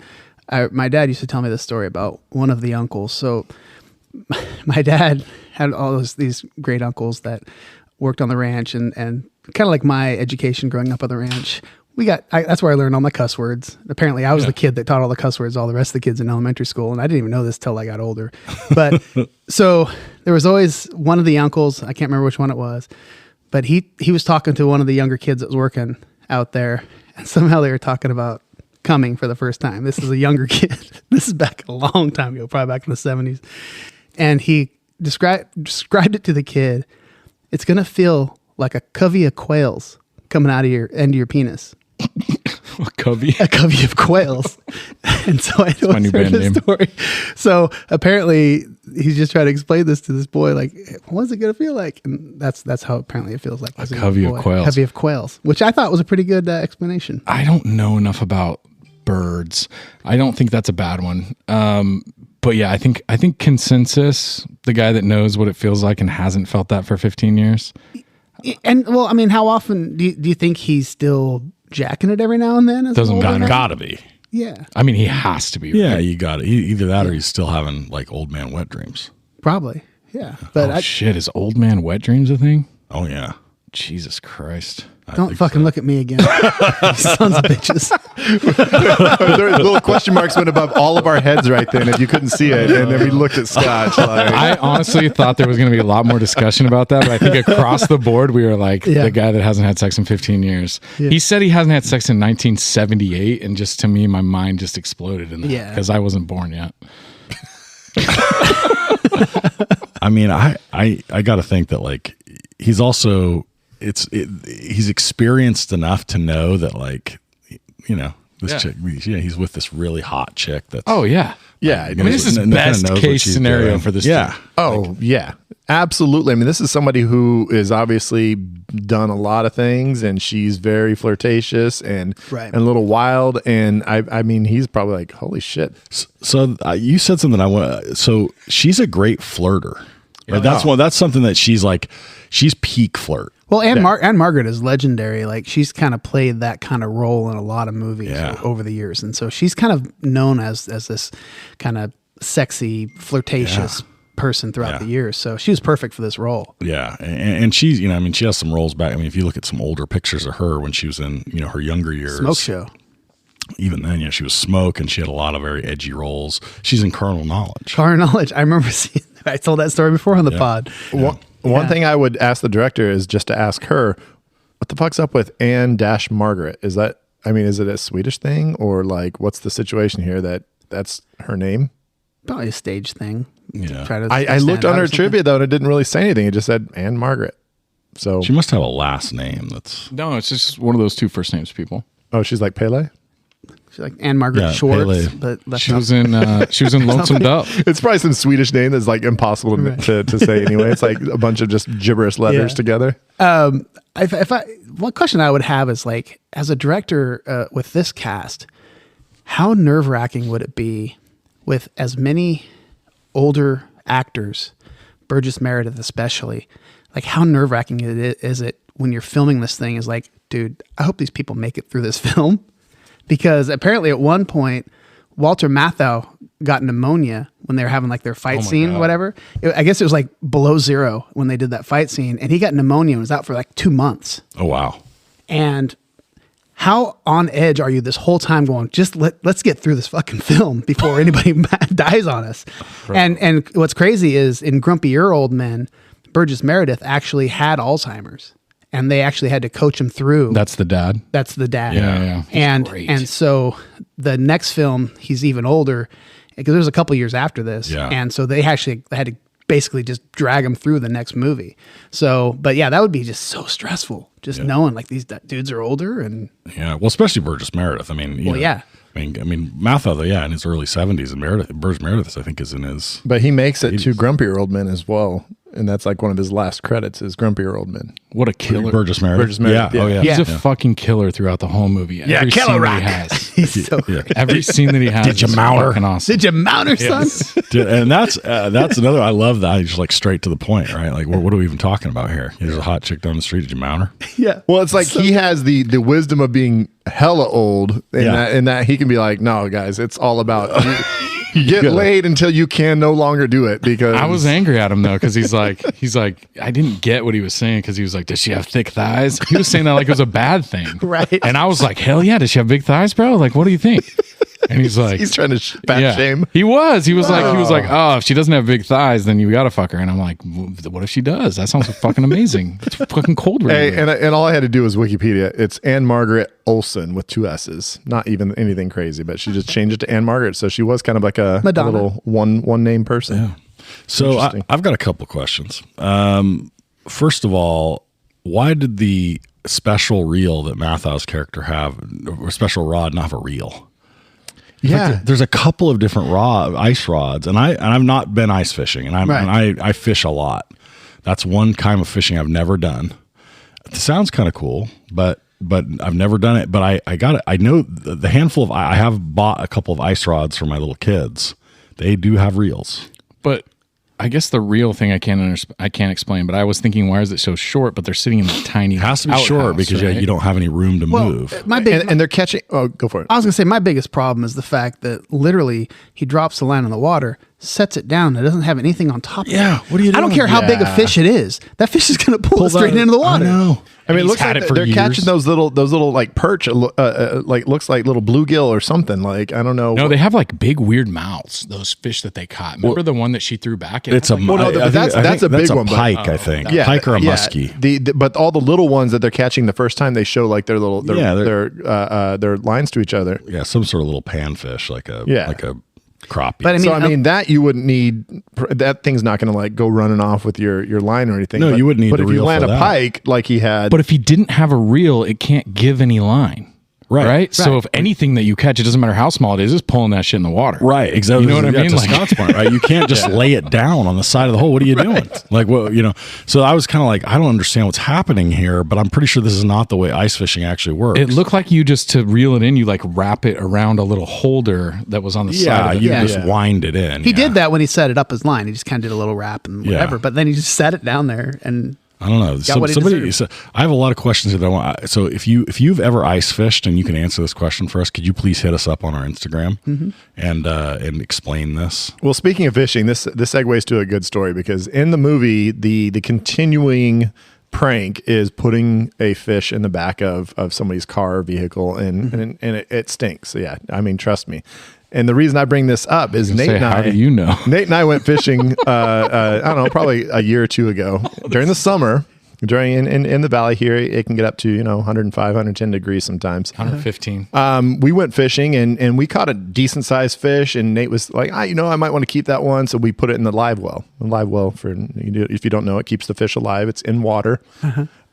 my dad used to tell me this story about one of the uncles. So my dad had all these great uncles that worked on the ranch, and kind of like my education growing up on the ranch. That's where I learned all my cuss words. Apparently, I was the kid that taught all the cuss words, all the rest of the kids in elementary school, and I didn't even know this till I got older. But so there was always one of the uncles. I can't remember which one it was, but he was talking to one of the younger kids that was working out there, and somehow they were talking about coming for the first time. This is a younger kid. This is back a long time ago, probably back in the 70s, and he described it to the kid. It's gonna feel like a covey of quails coming out of your end of your penis. A covey. A covey of quails. And so I my new always heard band this name. story. So apparently he's just trying to explain this to this boy, like, what's it gonna feel like? And that's how apparently it feels like. A covey of quails. Covey of quails, which I thought was a pretty good explanation. I don't know enough about birds. I don't think that's a bad one. But yeah, I think consensus, the guy that knows what it feels like and hasn't felt that for 15 years. And well, I mean, how often do you think he's still jacking it every now and then? as an Doesn't older matter. man? Gotta be. Yeah, I mean, he has to be. Yeah, right? you got it. Either that or he's still having like old man wet dreams. probably. Yeah, but Oh, shit. Is old man wet dreams a thing? Oh, yeah. Jesus Christ. don't fucking look at me again, you sons of bitches. There little question marks went above all of our heads right then if you couldn't see it. And then we looked at Scotch like, I honestly thought there was going to be a lot more discussion about that, but I think across the board, we were like, Yeah. the guy that hasn't had sex in 15 years. Yeah. He said he hasn't had sex in 1978, and just to me, my mind just exploded in that Yeah. because I wasn't born yet. I mean, I got to think that like he's also he's experienced enough to know that like, you know, this chick, he's with this really hot chick that's Oh, yeah. yeah. I mean, this is Kinda best knows what case she's scenario doing. for this. Yeah. chick. Oh, yeah. Absolutely. I mean, this is somebody who is obviously done a lot of things, and she's very flirtatious and Right. a little wild. And I mean, he's probably like, holy shit. So you said something I want. So she's a great flirter. Right? That's something that she's peak flirt. Well, Anne Margaret is legendary. Like, she's kind of played that kind of role in a lot of movies over the years, and so she's kind of known as this kind of sexy, flirtatious person throughout the years. So she was perfect for this role. Yeah, and she's, you know, I mean, she has some roles back. I mean, if you look at some older pictures of her when she was in, you know, her younger years, Smoke Show. even then, she was Smoke, and she had a lot of very edgy roles. She's in Carnal Knowledge. Car Knowledge. I remember seeing. I told that story before on the pod. One thing I would ask the director is just to ask her, what the fuck's up with Anne-Margaret? Is it a Swedish thing, or like, what's the situation here that's her name? Probably a stage thing. Yeah. Try to I stand looked out on or her something. trivia though, and it didn't really say anything. It just said Anne-Margaret. So, She must have a last name that's No, it's just one of those two first names people. oh, she's like Pele? She's like Anne Margaret Yeah, Schwartz, Pele. but that's She not- was in Lonesome Dove. It's probably some Swedish name that's like impossible to say anyway. It's like a bunch of just gibberish letters Yeah. together. One question I would have is, like, as a director with this cast, how nerve-wracking would it be with as many older actors, Burgess Meredith especially, like, how nerve-wracking is it when you're filming this thing is like, dude, I hope these people make it through this film, because apparently at one point Walter Matthau got pneumonia when they were having like their fight scene, whatever. I guess it was like below zero when they did that fight scene, and he got pneumonia and was out for like 2 months. oh wow. And how on edge are you this whole time going, just let's get through this fucking film before anybody dies on us? And what's crazy is in Grumpier Old Men, Burgess Meredith actually had Alzheimer's, and they actually had to coach him through. That's the dad. That's the dad. Yeah, yeah. He's And great. and so the next film, he's even older, because there's a couple years after this. Yeah. And so they actually had to basically just drag him through the next movie. So, but yeah, that would be just so stressful, just knowing like these dudes are older and. Yeah. Well, especially Burgess Meredith. I mean, you know, yeah. I mean, Matthau, in his early 70s, and Burgess Meredith, I think, is in his. But he makes it to Grumpier Old Men as well. And that's like one of his last credits is Grumpier Old Men. What a killer. Burgess Meredith. Burgess Meredith, Yeah. Oh, yeah. He's a fucking killer throughout the whole movie. Every killer scene rock. that he has. He's so great. Every scene that he has. Did you is mount her? fucking awesome. Did you mount her, son? Dude, and that's another. I love that. He's just like straight to the point, right? Like, what are we even talking about here? There's a hot chick down the street. Did you mount her? Yeah. Well, it's like he has the wisdom of being hella old in that he can be like, no, guys, it's all about you get laid until you can no longer do it because I was angry at him though, because he's like, I didn't get what he was saying, because he was like, does she have thick thighs? He was saying that like it was a bad thing. Right. And I was like, hell yeah, does she have big thighs, bro? Like, what do you think? And he's like, he's trying to fat shame. He was like, oh, if she doesn't have big thighs, then you gotta fuck her. And I'm like, what if she does? That sounds fucking amazing. It's fucking cold right Hey, now. and all I had to do was Wikipedia. It's Anne Margaret Olson with 2 S's. Not even anything crazy, but she just changed it to Anne Margaret. So she was kind of like a Madonna. little one name person. Yeah. So I've got a couple questions. First of all, why did the special reel that Mathau's character have, or special rod, not have a reel? Yeah. There's a couple of different ice rods, and I've not been ice fishing, and I fish a lot. That's one kind of fishing I've never done. It sounds kind of cool, but I've never done it. But I got it. I know the handful of I have bought a couple of ice rods for my little kids. They do have reels. But I guess the real thing I can't explain, but I was thinking, why is it so short? But they're sitting in the tiny. It has to be short outhouse, because right? you don't have any room to move. And they're catching. Oh, go for it. I was gonna say my biggest problem is the fact that literally he drops the line in the water, sets it down, and it doesn't have anything on top of it. Yeah, what are you I don't doing? care how big a fish it is. That fish is gonna pull it straight into the water. I know. I mean, it He's looks had like it for they're years. catching those little like perch, like looks like little bluegill or something. Like I don't know. No, they have like big weird mouths. Those fish that they caught. Remember the one that she threw back? It's a. Well, no, I think- that's I a think big one, but- Pike, I think. Yeah, Pike or a yeah. muskie. But all the little ones that they're catching the first time, they show like their little Yeah, their lines to each other. Yeah, some sort of little panfish, like a crappie. But So I mean that you wouldn't need. That thing's not going to like go running off with your line or anything. No, you wouldn't need But the if you reel land for a that. pike like he had, But if he didn't have a reel, it can't give any line. Right. So if anything that you catch, it doesn't matter how small it is pulling that shit in the water. Right, exactly. You know what I mean? To Like- Scott's point, right? You can't just lay it down on the side of the hole. What are you doing? Like, well, So I was kind of like, I don't understand what's happening here, but I'm pretty sure this is not the way ice fishing actually works. It looked like you just to reel it in, you like wrap it around a little holder that was on the side of it. you just wind it in. He did that when he set it up his line. He just kind of did a little wrap and whatever. But then he just set it down there and. I don't know. What he deserved. I have a lot of questions that I want. So if you've ever ice fished and you can answer this question for us, could you please hit us up on our Instagram and explain this? well, speaking of fishing, this segues to a good story because in the movie, the continuing prank is putting a fish in the back of somebody's car or vehicle and it stinks. So yeah, I mean, trust me. And the reason I bring this up is Nate and How do you know? Nate and I went fishing, I don't know, probably a year or two ago during the summer. In the valley here, it can get up to 105, 110 degrees sometimes. 115. We went fishing and we caught a decent sized fish. And Nate was like, I might want to keep that one. So we put it in the live well. The live well, if you don't know, it keeps the fish alive. It's in water.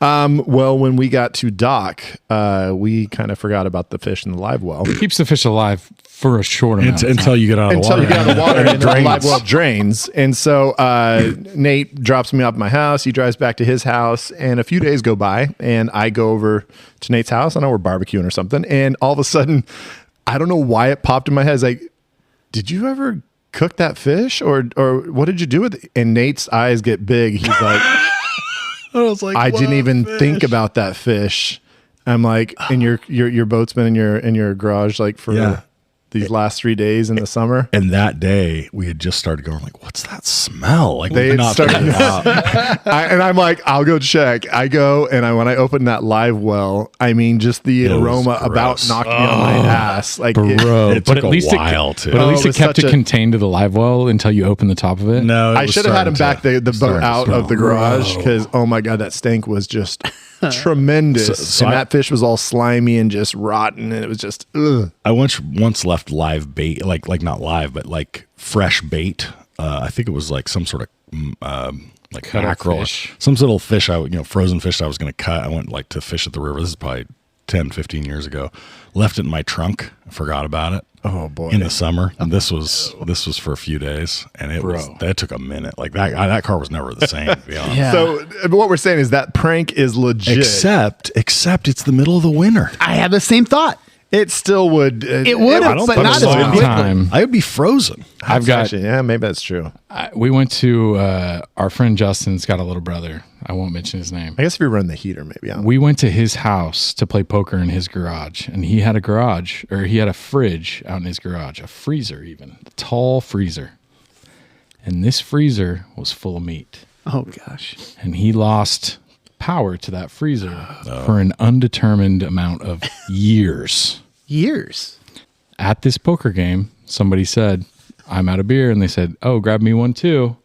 Well, when we got to dock, we kind of forgot about the fish in the live well. Keeps the fish alive for a short amount. Until you get out of the water. Until you get out of the water and the Drains. live well drains. And so Nate drops me off at my house. He drives back to his house. And a few days go by and I go over to Nate's house. I know we're barbecuing or something. And all of a sudden, I don't know why it popped in my head. It's like, did you ever cook that fish? Or what did you do with it? And Nate's eyes get big. He's like, I was like, I didn't even think about that fish. I'm like, and your boat's been in your garage like for these last 3 days in the summer. And that day, we had just started going like, "What's that smell?" Like They we had not started- figured it out. And I'm like, I'll go check. I go and when I open that live well, I mean, just the It was aroma about gross. knocked me on my ass. Like, Bro, It took a while to. But at least it it was kept such it a- contained to the live well until you open the top of it. No, I should have had him back the boat starting to out smell. of the garage because oh my god, that stank was just tremendous. So and I- that fish was all slimy and just rotten, and it was just ugh. I once left live bait, like not live, but like fresh bait. I think it was like some sort of like Cut up mackerel, fish. some little fish. Frozen fish I was going to cut. I went like to fish at the river. This is probably 10, 15 years ago. Left it in my trunk. I forgot about it. Oh boy. In the summer, and this was for a few days, and that took a minute. Like that car was never the same. To be honest. Yeah. So what we're saying is that prank is legit. Except it's the middle of the winter. I had the same thought. It still would. It would have, but put not it as on quickly. time. I would be frozen. I've got. Actually, yeah, maybe that's true. We went to our friend Justin's got a little brother. I won't mention his name. I guess if you run the heater, maybe. We went to his house to play poker in his garage, and he had a fridge out in his garage, a freezer even, a tall freezer. And this freezer was full of meat. Oh gosh. And he lost power to that freezer for an undetermined amount of years. Years. At this poker game, somebody said, I'm out of beer. And they said, oh, grab me one too.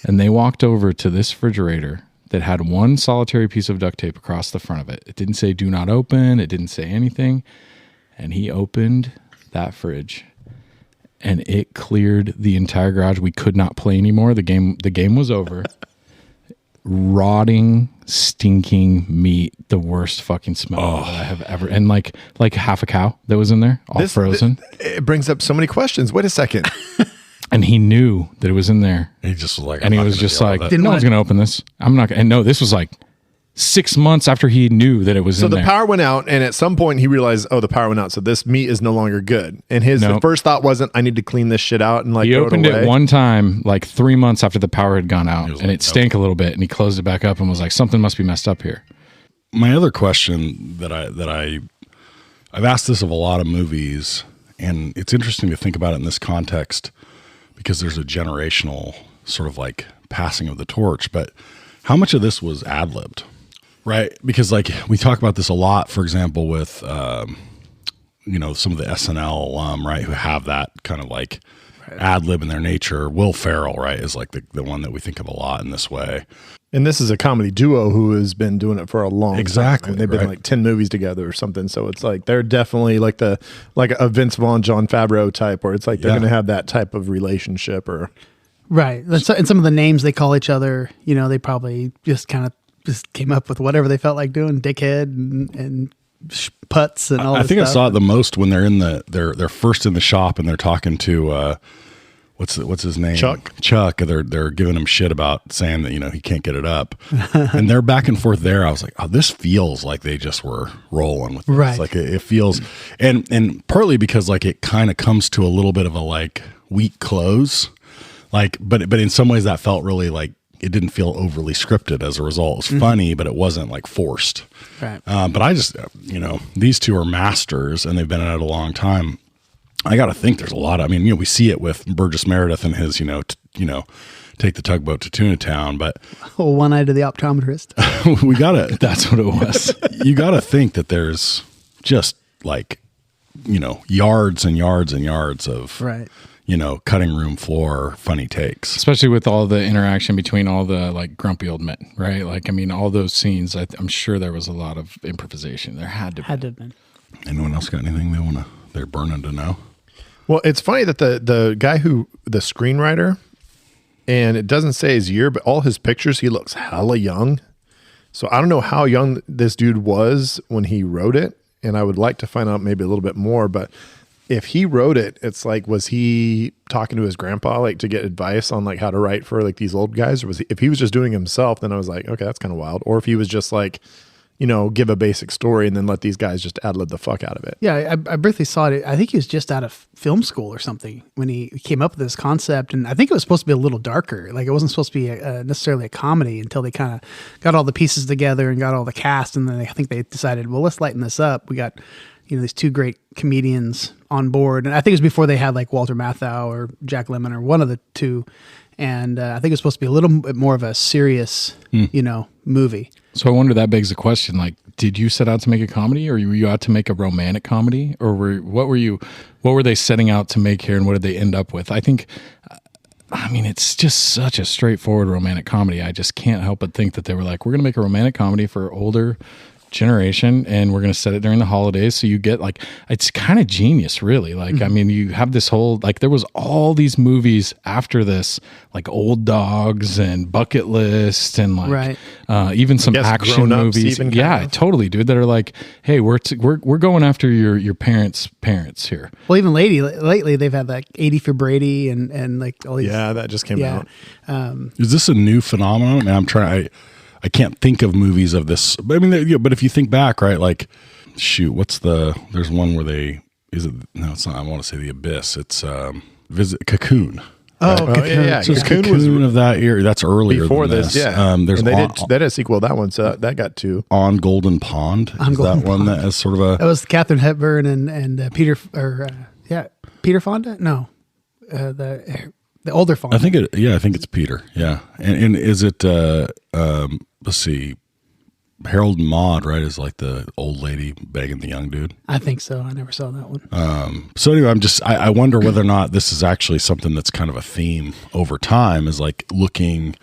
And they walked over to this refrigerator that had one solitary piece of duct tape across the front of it. It didn't say do not open. It didn't say anything. And he opened that fridge and it cleared the entire garage. We could not play anymore. The game was over. Rotting, stinking meat, the worst fucking smell that I have ever, and like half a cow that was in there, all frozen. It brings up so many questions. Wait a second. And he knew that it was in there. He just was like, And he was just like, no one's going to open this. I'm not going to. And no, this was like 6 months after he knew that it was So in the there. power went out, and at some point he realized, oh, the power went out, so this meat is no longer good. And his Nope. first thought wasn't, I need to clean this shit out and like He throw opened it away. it one time, like 3 months after the power had gone out, was and like, it stank a little bit. And he closed it back up and was like, something must be messed up here. My other question that I've asked this of a lot of movies, and it's interesting to think about it in this context because there's a generational sort of like passing of the torch. But how much of this was ad-libbed? Right, because like we talk about this a lot, for example, with some of the SNL alum, right, who have that kind of like ad lib in their nature. Will Ferrell, right, is like the one that we think of a lot in this way. And this is a comedy duo who has been doing it for a long Exactly, time. And they've been right. like 10 movies together or something. So it's like they're definitely like a Vince Vaughn, John Favreau type, where it's like they're Yeah. going to have that type of relationship. Or Right. And some of the names they call each other, they probably just kind of just came up with whatever they felt like doing, dickhead and putts and all I this think stuff. I saw it the most when they're in they're first in the shop and they're talking to what's his name? Chuck. They're giving him shit about saying that he can't get it up, and they're back and forth there. I was like, oh, this feels like they just were rolling with this. Right. Like it feels, and partly because like it kind of comes to a little bit of a like weak close, like but in some ways that felt really like. It didn't feel overly scripted as a result. It was funny, but it wasn't like forced. Right. But I just, these two are masters and they've been at it a long time. I got to think there's a lot of, we see it with Burgess Meredith and his, take the tugboat to Tuna Town, but Oh, one eye to the optometrist. we got to, That's what it was. you got to think that there's just like, yards and yards and yards of, Right. Cutting room floor, funny takes. Especially with all the interaction between all the like grumpy old men, right? Like, all those scenes, I'm sure there was a lot of improvisation. There had to be. Had to have been. Anyone else got anything they're burning to know? well, it's funny that the guy the screenwriter, and it doesn't say his year, but all his pictures, he looks hella young. So I don't know how young this dude was when he wrote it, and I would like to find out maybe a little bit more, but if he wrote it, it's like, was he talking to his grandpa, like to get advice on like how to write for like these old guys? Or if he was just doing it himself, then I was like, okay, that's kind of wild. Or if he was just like, give a basic story and then let these guys just ad lib the fuck out of it. Yeah, I briefly saw it. I think he was just out of film school or something when he came up with this concept. And I think it was supposed to be a little darker. Like it wasn't supposed to be necessarily a comedy until they kind of got all the pieces together and got all the cast. And then I think they decided, well, let's lighten this up. We got, these two great comedians on board. And I think it was before they had like Walter Matthau or Jack Lemmon or one of the two. And I think it was supposed to be a little bit more of a serious, movie. So I wonder, that begs the question, like, did you set out to make a comedy, or were you out to make a romantic comedy, or what were they setting out to make here, and what did they end up with? I think I mean, it's just such a straightforward romantic comedy. I just can't help but think that they were like, we're going to make a romantic comedy for older generation and we're going to set it during the holidays. So you get like, it's kind of genius, really. Like, I mean, you have this whole, like, there was all these movies after this, like Old Dogs and Bucket List and like, even some action movies. Yeah, totally, dude. That are like, hey, we're going after your parents' parents here. Well, even lately they've had like 80 for Brady and like all these. Yeah, that just came out. Is this a new phenomenon? And I can't think of movies of this. I mean, but if you think back, right? Like, shoot, there's one where it's not, I want to say The Abyss. It's Cocoon. Oh, Cocoon. Yeah. So Cocoon was of that era. That's earlier before than this. this. Yeah. There's they did a sequel to that one, so that got 2. On Golden Pond. Is that one that is sort of a? That was Katharine Hepburn and Peter Peter Fonda. No, the older Fonda. I think it's Peter. Yeah, and is it? Let's see, Harold and Maude, right? Is like the old lady begging the young dude. I think so. I never saw that one. So anyway, I wonder whether or not this is actually something that's kind of a theme over time, is like looking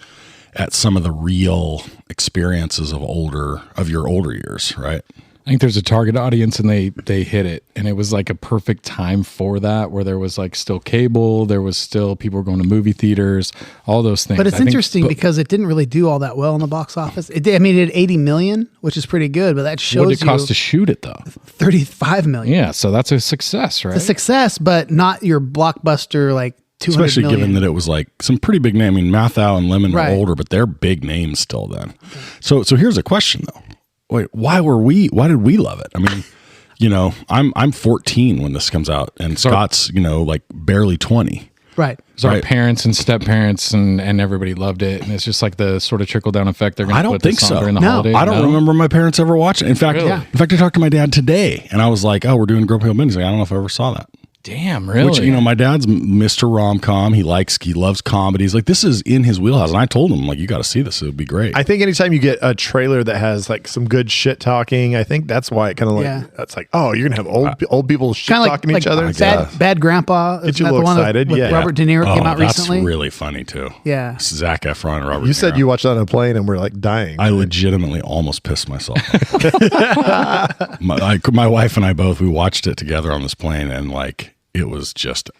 at some of the real experiences of your older years, right? I think there's a target audience and they hit it. And it was like a perfect time for that, where there was like still cable, there was still people were going to movie theaters, all those things. But it's interesting because it didn't really do all that well in the box office. It did 80 million, which is pretty good, but that shows what did it cost to shoot it though? 35 million. Yeah, so that's a success, right? It's a success, but not your blockbuster like 200 Especially million. given that it was like some pretty big name. I mean, Mathau and Lemon were older, but they're big names still then. So here's a question though. Wait, why did we love it? I mean, I'm 14 when this comes out and Scott's, like barely 20. Right. So our parents and step parents and everybody loved it. And it's just like the sort of trickle down effect they're going to put this on during the holidays. I don't remember my parents ever watching it. In fact, I talked to my dad today and I was like, oh, we're doing Grumpy Old Men. He's like, I don't know if I ever saw that. Damn, really? Which, my dad's Mr. Rom-Com. He loves comedies. Like, this is in his wheelhouse. And I told him, like, you got to see this. It would be great. I think anytime you get a trailer that has like some good shit talking, I think that's why it kind of like, that's like, oh, you're going to have old people shit talking to each other. Bad Grandpa. Get you a little excited. With Robert De Niro came out recently. That's really funny too. Yeah. Zac Efron and Robert De Niro. You said you watched that on a plane and we're like dying. I legitimately almost pissed myself. My wife and I both, we watched it together on this plane and like, it was just,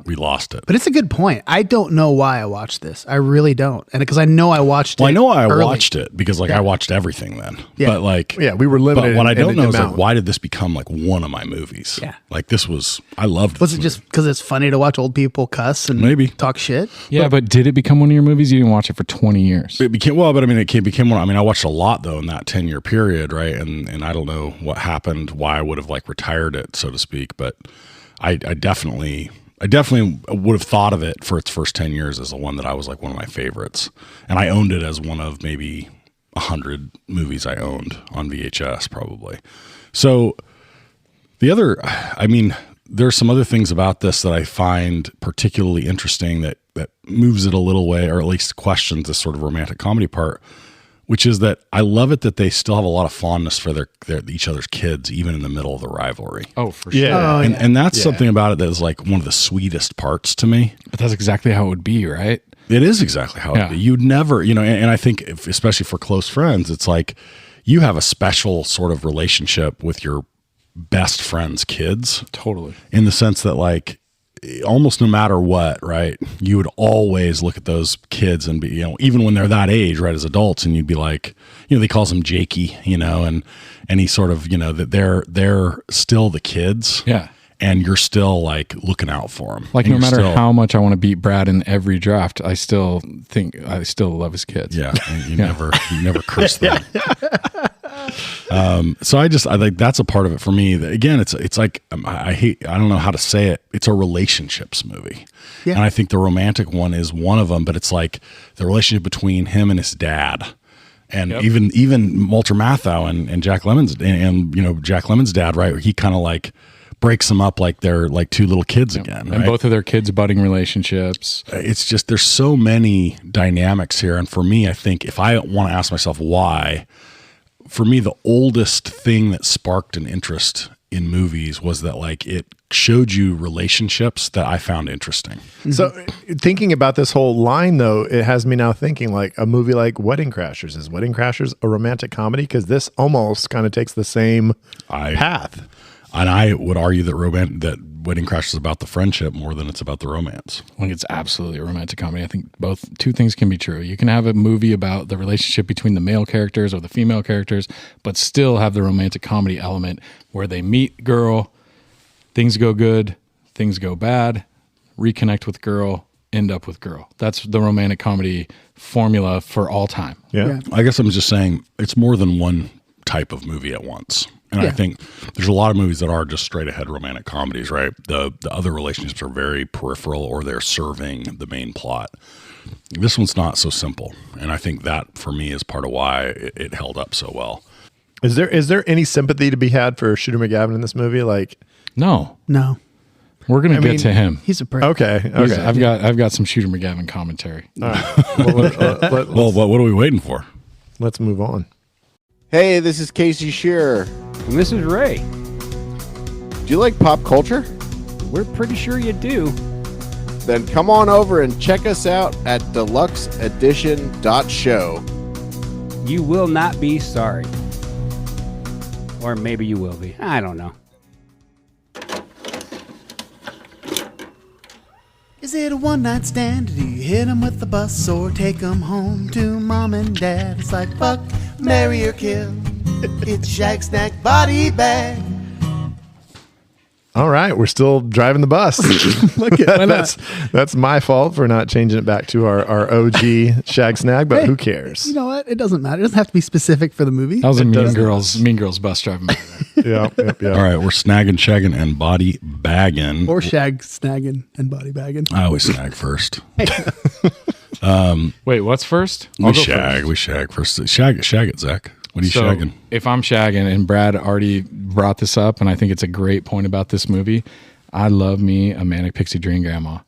we lost it. But it's a good point. I don't know why I watched this. I really don't. And because I know I watched it. Well, I know I watched it because I watched everything then. Yeah. But like, we were limited. But what I don't know is like, why did this become like one of my movies? Yeah. Like I loved it. Was it just because it's funny to watch old people cuss and maybe talk shit? Yeah, but did it become one of your movies? You didn't watch it for 20 years. It became, it became one. I mean, I watched a lot though in that 10-year period, right? And I don't know what happened, why I would have like retired it, so to speak, but I definitely would have thought of it for its first 10 years as the one that I was like one of my favorites. And I owned it as one of maybe 100 movies I owned on VHS probably. So there's some other things about this that I find particularly interesting that moves it a little way, or at least questions this sort of romantic comedy part, which is that I love it that they still have a lot of fondness for their each other's kids, even in the middle of the rivalry. Oh, for sure. Yeah. And that's something about it that is like one of the sweetest parts to me. But that's exactly how it would be, right? It is exactly how it would be. You'd never, and I think especially for close friends, it's like you have a special sort of relationship with your best friend's kids. Totally. In the sense that like, almost no matter what, right, you would always look at those kids and be, even when they're that age, right, as adults, and you'd be like, they calls him Jakey, and he sort of, that they're still the kids. Yeah. And you're still like looking out for him. Like, no matter how much I want to beat Brad in every draft, I still love his kids. Yeah. You never curse them. So I think that's a part of it for me. That, again, it's like, I don't know how to say it. It's a relationships movie. Yeah. And I think the romantic one is one of them, but it's like the relationship between him and his dad. And even Walter Matthau and Jack Lemmon's and Jack Lemmon's dad, right? He kind of like breaks them up like they're like two little kids again. And both of their kids' budding relationships. It's just, there's so many dynamics here. And for me, I think if I want to ask myself why, for me, the oldest thing that sparked an interest in movies was that like it showed you relationships that I found interesting. So thinking about this whole line though, it has me now thinking like a movie like Wedding Crashers. Is Wedding Crashers a romantic comedy? Because this almost kind of takes the same path. And I would argue that Wedding Crashers is about the friendship more than it's about the romance. I think it's absolutely a romantic comedy. I think two things can be true. You can have a movie about the relationship between the male characters or the female characters, but still have the romantic comedy element where they meet girl, things go good, things go bad, reconnect with girl, end up with girl. That's the romantic comedy formula for all time. Yeah. I guess I'm just saying it's more than one type of movie at once. And I think there's a lot of movies that are just straight ahead romantic comedies, right? The other relationships are very peripheral or they're serving the main plot. This one's not so simple. And I think that for me is part of why it held up so well. Is there any sympathy to be had for Shooter McGavin in this movie? Like, No. We're gonna get to him. He's a prick. okay. I've got some Shooter McGavin commentary. All right. Well, what are we waiting for? Let's move on. Hey, this is Casey Shearer. And this is Ray. Do you like pop culture? We're pretty sure you do. Then come on over and check us out at deluxeedition.show. You will not be sorry. Or maybe you will be. I don't know. Is it a one-night stand? Do you hit 'em with the bus or take 'em home to mom and dad? It's like fuck, marry or kill. It's Shag Snack Body Bag. All right, we're still driving the bus. Look at that's my fault for not changing it back to our OG Shag Snag, but Hey, who cares? You know what? It doesn't matter. It doesn't have to be specific for the movie. That was a does Mean Girls bus driving by there. Yep. All right, we're snagging, shagging, and body bagging. Or shag snagging and body bagging. I always snag first. Wait, what's first? We shag first. Shag it, Zach. What are you shagging? If I'm shagging, and Brad already brought this up, and I think it's a great point about this movie, I love me a Manic Pixie Dream Grandma.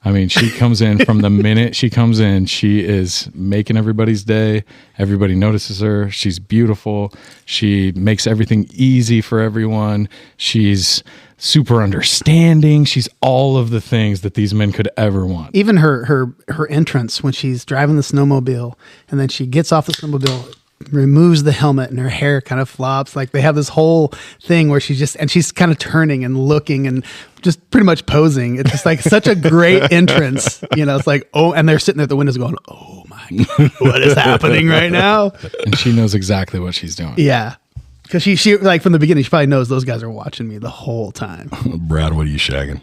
I mean, she comes in from the minute she comes in, she is making everybody's day. Everybody notices her. She's beautiful. She makes everything easy for everyone. She's super understanding. She's all of the things that these men could ever want. Even her entrance when she's driving the snowmobile and then she gets off the snowmobile, removes the helmet and her hair kind of flops. Like they have this whole thing where she's kind of turning and looking and just pretty much posing. It's just like such a great entrance. You know, it's like, oh, and they're sitting there at the windows going, oh my God, what is happening right now? And she knows exactly what she's doing. Yeah. Because she like from the beginning, she probably knows those guys are watching me the whole time. Brad, what are you shagging?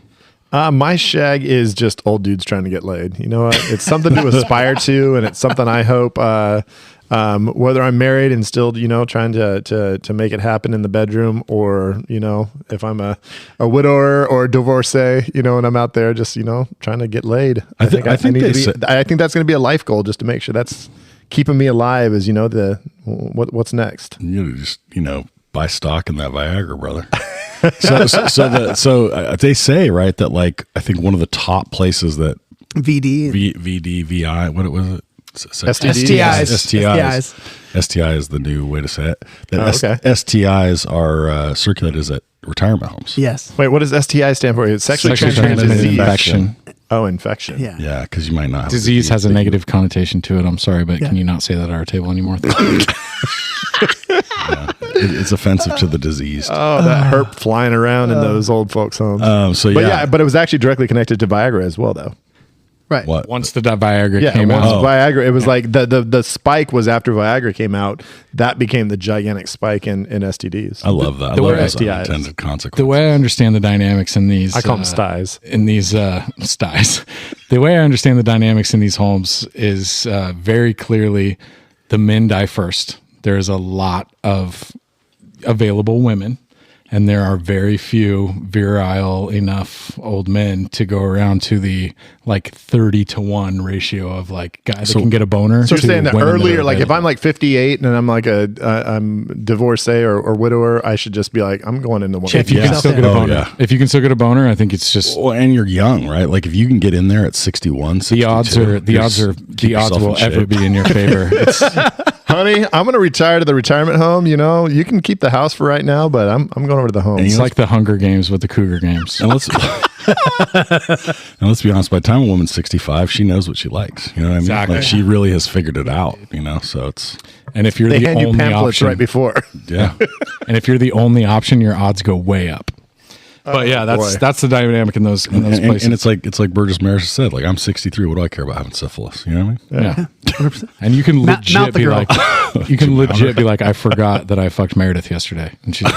My shag is just old dudes trying to get laid. You know what? It's something to aspire to, and it's something I hope, whether I'm married and still, trying to make it happen in the bedroom, or, if I'm a widower or a divorcee, and I'm out there just, trying to get laid. I think that's going to be a life goal, just to make sure that's keeping me alive as, what's next. You just, buy stock in that Viagra, brother. So they say, right, that like I think one of the top places that VI, what was it? STI is the new way to say it. That STIs are circulated as at retirement homes. Yes. Wait, what does STI stand for? It's sexually transmitted infection. Oh, infection. Yeah, because you might not have disease has a negative connotation to it. I'm sorry, but can you not say that at our table anymore? It's offensive to the diseased. Oh, that herp flying around in those old folks' homes. But it was actually directly connected to Viagra as well, though. Right. What? Once the Viagra came out. Viagra, it was Yeah. like the spike was after Viagra came out. That became the gigantic spike in STDs. I love that. I love those unintended consequences. The way I understand the dynamics in these, I call them styes. In these styes, the way I understand the dynamics in these homes is very clearly the men die first. There's a lot of available women, and there are very few virile enough old men to go around to the like 30-to-1 ratio of like guys that can get a boner. So you're saying that earlier, like if I'm like 58 and I'm like I'm divorcee or widower, I should just be like, I'm going into one. If you can still get a boner, if you can still get a boner, I think it's just. Well, and you're young, right? Like if you can get in there at 61, 62, the odds will ever be in your favor. honey, I'm going to retire to the retirement home. You know, you can keep the house for right now, but I'm going over to the home. It's like the Hunger Games with the Cougar Games. And let's be honest, by the time a woman's 65, she knows what she likes. You know what I mean? Exactly. Like, she really has figured it out, you know? So it's... And if you're they the hand you only pamphlets option, right before. Yeah. and if you're the only option, your odds go way up. But yeah, that's the dynamic in those places. And it's like Burgess Maris said, like, I'm 63. What do I care about having syphilis? You know what I mean? Yeah. 100%. And you can Not legit the be girl. like, I forgot that I fucked Meredith yesterday. And she's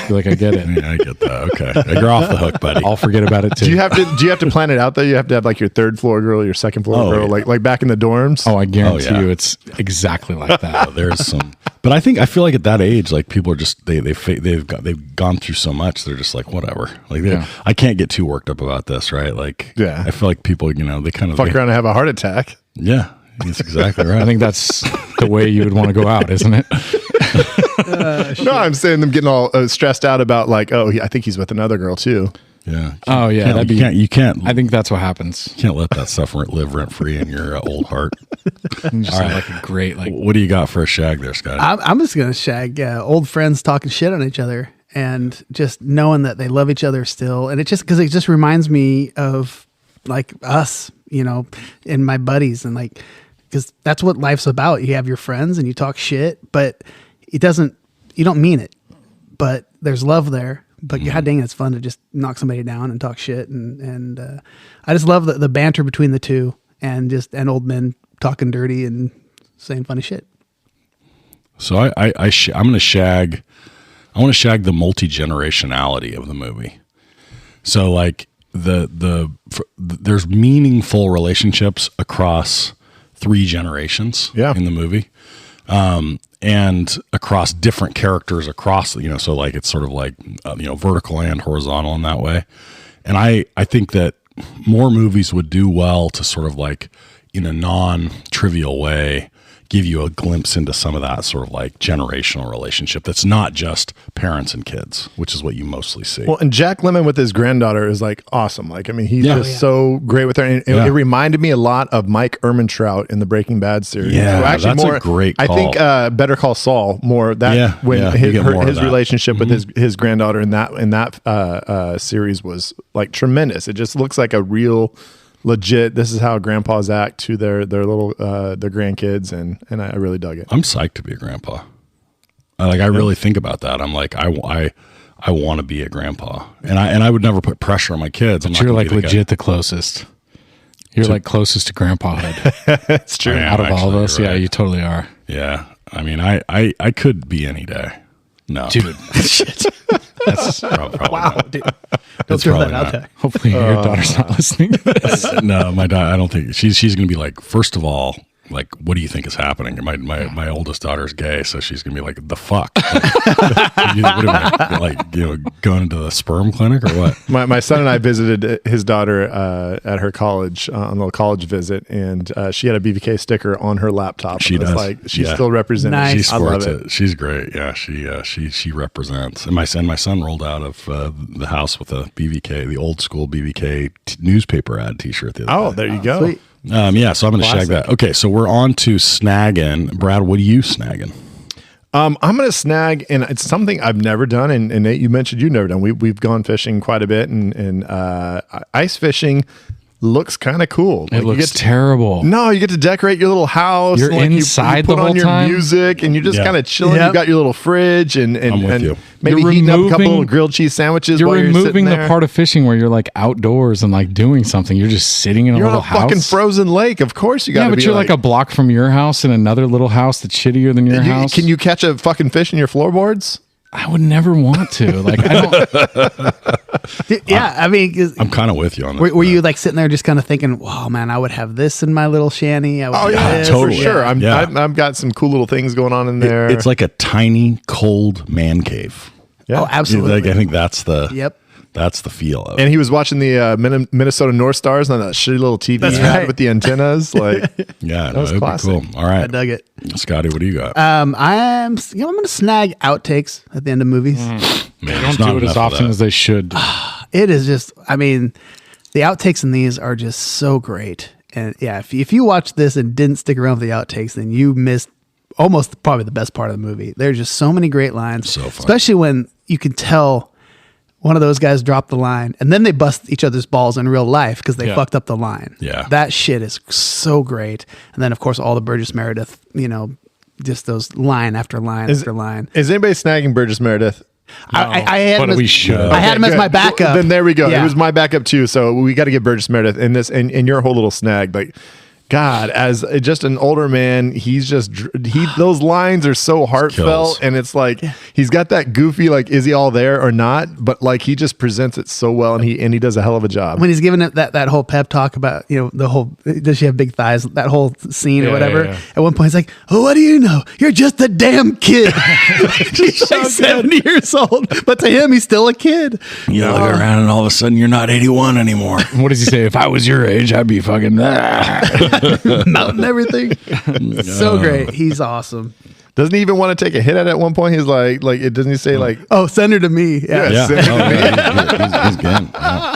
like, I get it. Yeah, I get that. Okay. You're off the hook, buddy. I'll forget about it too. Do you have to plan it out though? You have to have like your third floor girl, your second floor girl, yeah. like back in the dorms. I guarantee yeah. you it's exactly like that. There's some, but I feel like at that age, like people are just they've gone through so much. They're just like whatever. Like I can't get too worked up about this, right? Like I feel like people, you know, they kind of fuck around and have a heart attack. Yeah, that's exactly right. I think that's the way you would want to go out, isn't it? No, I'm saying them getting all stressed out about like, I think he's with another girl too. Yeah. Oh yeah, you can't. I think that's what happens. You can't let that stuff live rent free in your old heart. All right, like a great What do you got for a shag there, Scott? I'm just gonna shag old friends talking shit on each other and just knowing that they love each other still, and it just reminds me of like us, you know, and my buddies, and like because that's what life's about. You have your friends and you talk shit, but you don't mean it, but there's love there. But god dang, it's fun to just knock somebody down and talk shit, and I just love the banter between the two, and old men talking dirty and saying funny shit. So I'm gonna shag. I want to shag the multi-generationality of the movie. So like there's meaningful relationships across 3 generations in the movie. And across different characters across, you know, so like it's sort of like, vertical and horizontal in that way. And I think that more movies would do well to sort of like in a non-trivial way give you a glimpse into some of that sort of like generational relationship that's not just parents and kids, which is what you mostly see. Well, and Jack Lemmon with his granddaughter is like awesome. Like, I mean, he's just so great with her. And it reminded me a lot of Mike Ehrmantraut in the Breaking Bad series. Yeah, so actually that's more, a great call. I think Better Call Saul more that his relationship with his granddaughter in that series was like tremendous. It just looks like a real legit, this is how grandpas act to their little their grandkids, and I really dug it. I'm psyched to be a grandpa. I really think about that. I'm like, I want to be a grandpa, and I would never put pressure on my kids. But you're like legit the closest. You're like closest to grandpahood. It's true. Out of all of us, yeah, you totally are. Yeah, I mean, I could be any day. No, dude, shit. That's probably wow, not. dude. That's throw probably that out not. there. Hopefully your daughter's not listening to this. No, my daughter. I don't think she's going to be like. First of all, like, what do you think is happening? My oldest daughter's gay, so she's going to be like, the fuck? Going into the sperm clinic or what? My son and I visited his daughter at her college on a college visit, and she had a BVK sticker on her laptop. She does. Like she's still representing. Nice. She sports I love it. She's great. Yeah, she represents. And my son rolled out of the house with a BVK, the old school BVK newspaper ad T-shirt. The other day. There you go. Sweet. Yeah, so I'm going to shag that. Okay, so we're on to snagging. Brad, what are you snagging? I'm going to snag, and it's something I've never done. And Nate, you mentioned you've never done. We've gone fishing quite a bit, and ice fishing looks kind of cool. It looks terrible. No, you get to decorate your little house. You're inside you put the whole on your time? music, and you're just kind of chilling. Yep. You got your little fridge, and I'm with you. maybe You're heating up a couple removing- little grilled cheese sandwiches. You're while you're removing sitting the there. part of fishing where you're like outdoors and like doing something. You're just sitting in a You're on little a house. fucking frozen lake. Of course, you got. Yeah, but you're like a block from your house in another little house that's shittier than your house. Can you catch a fucking fish in your floorboards? I would never want to. Like, I don't. Yeah, I mean, 'cause I'm kind of with you on that. were you like sitting there just kind of thinking, "Wow, man, I would have this in my little shanty." I would Oh do yeah, this. totally. For sure. Yeah. I've got some cool little things going on in there. It's like a tiny, cold man cave. yeah. Oh, absolutely. Like, I think that's the Yep. that's the feel of it. And he was watching the Minnesota North Stars on that shitty little TV That's he had right. with the antennas. Like, Yeah, was it'd be classic. cool. All I right, dug it. Scotty, what do you got? I'm going to snag outtakes at the end of movies. Man, They there's don't not do it as enough of often that. as they should. It is just, I mean, the outtakes in these are just so great. And yeah, if you watch this and didn't stick around for the outtakes, then you missed almost probably the best part of the movie. There's just so many great lines, So fun. especially when you can tell one of those guys dropped the line, and then they bust each other's balls in real life because they fucked up the line. Yeah. That shit is so great. And then, of course, all the Burgess Meredith, just those line after line after line. Is anybody snagging Burgess Meredith? I had but him as, we should. I had him as Good. my backup. Then there we go. Yeah. It was my backup too. So we got to get Burgess Meredith in this, and your whole little snag. Like, God, as just an older man, those lines are so heartfelt, Kills. and it's like he's got that goofy, like, is he all there or not? But like he just presents it so well, and he does a hell of a job. When he's giving it that whole pep talk about, the whole, does she have big thighs? That whole scene or whatever. Yeah. At one point, he's like, oh, what do you know? You're just a damn kid. He's like 70 years old. But to him, he's still a kid. You look around and all of a sudden you're not 81 anymore. What does he say? If I was your age, I'd be fucking. Mountain everything. So great. He's awesome. Doesn't he even want to take a hit at one point? He's like it doesn't he say like, Oh, send her to me. Yeah. Yeah. send it to me. He's good. Yeah.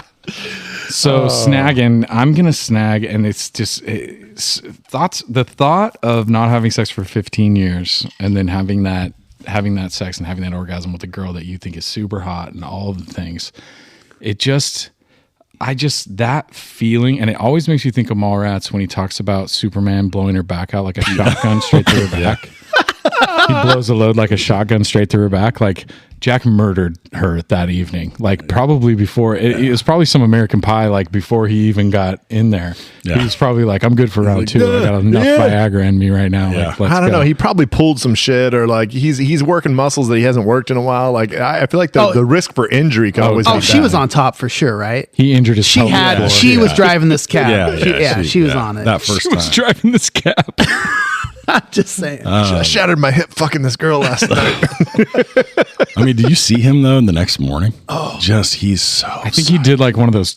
So snagging, I'm gonna snag, and it's just thoughts. The thought of not having sex for 15 years and then having that sex and having that orgasm with a girl that you think is super hot and all of the things. That feeling, and it always makes you think of Mallrats when he talks about Superman blowing her back out like a shotgun straight through her back. He blows a load like a shotgun straight through her back. Like Jack murdered her that evening. Like probably before it was probably some American Pie. Like before he even got in there, Yeah. he was probably like, "I'm good for round two. I got enough yeah. Viagra in me right now." Yeah. Like, let's I don't go. know. He probably pulled some shit, or like he's working muscles that he hasn't worked in a while. Like I feel like the risk for injury can always. Oh, be she bad. was on top for sure, right? He injured his. She pelvic had. floor. She was driving this cab. She was yeah. on it. That first She was time. driving this cab. I'm just saying. I shattered my hip fucking this girl last night. I mean, did you see him though in the next morning? Oh, he's so. I think he did like one of those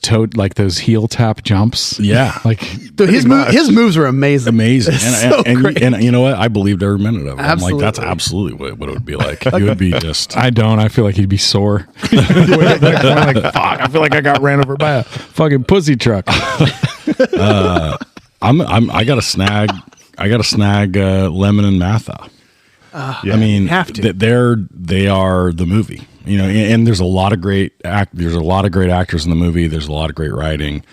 those heel tap jumps. Yeah. like Dude, his moves were amazing. amazing. It's And, so great. and you know what? I believed every minute of it. I'm like, that's Absolutely. absolutely what it would be like. He would be just. I don't. I feel like he'd be sore. Like, fuck, I feel like I got ran over by a fucking pussy truck. I got to snag. Lemon and Matha. I mean, have to. they are the movie, and there's a lot of great actors in the movie. There's a lot of great writing,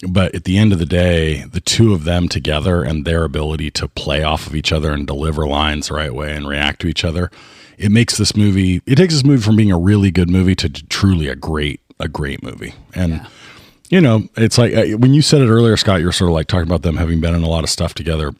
but at the end of the day, the two of them together and their ability to play off of each other and deliver lines the right way and react to each other, it takes this movie from being a really good movie to truly a great movie. And it's like when you said it earlier, Scott, you were sort of like talking about them having been in a lot of stuff together.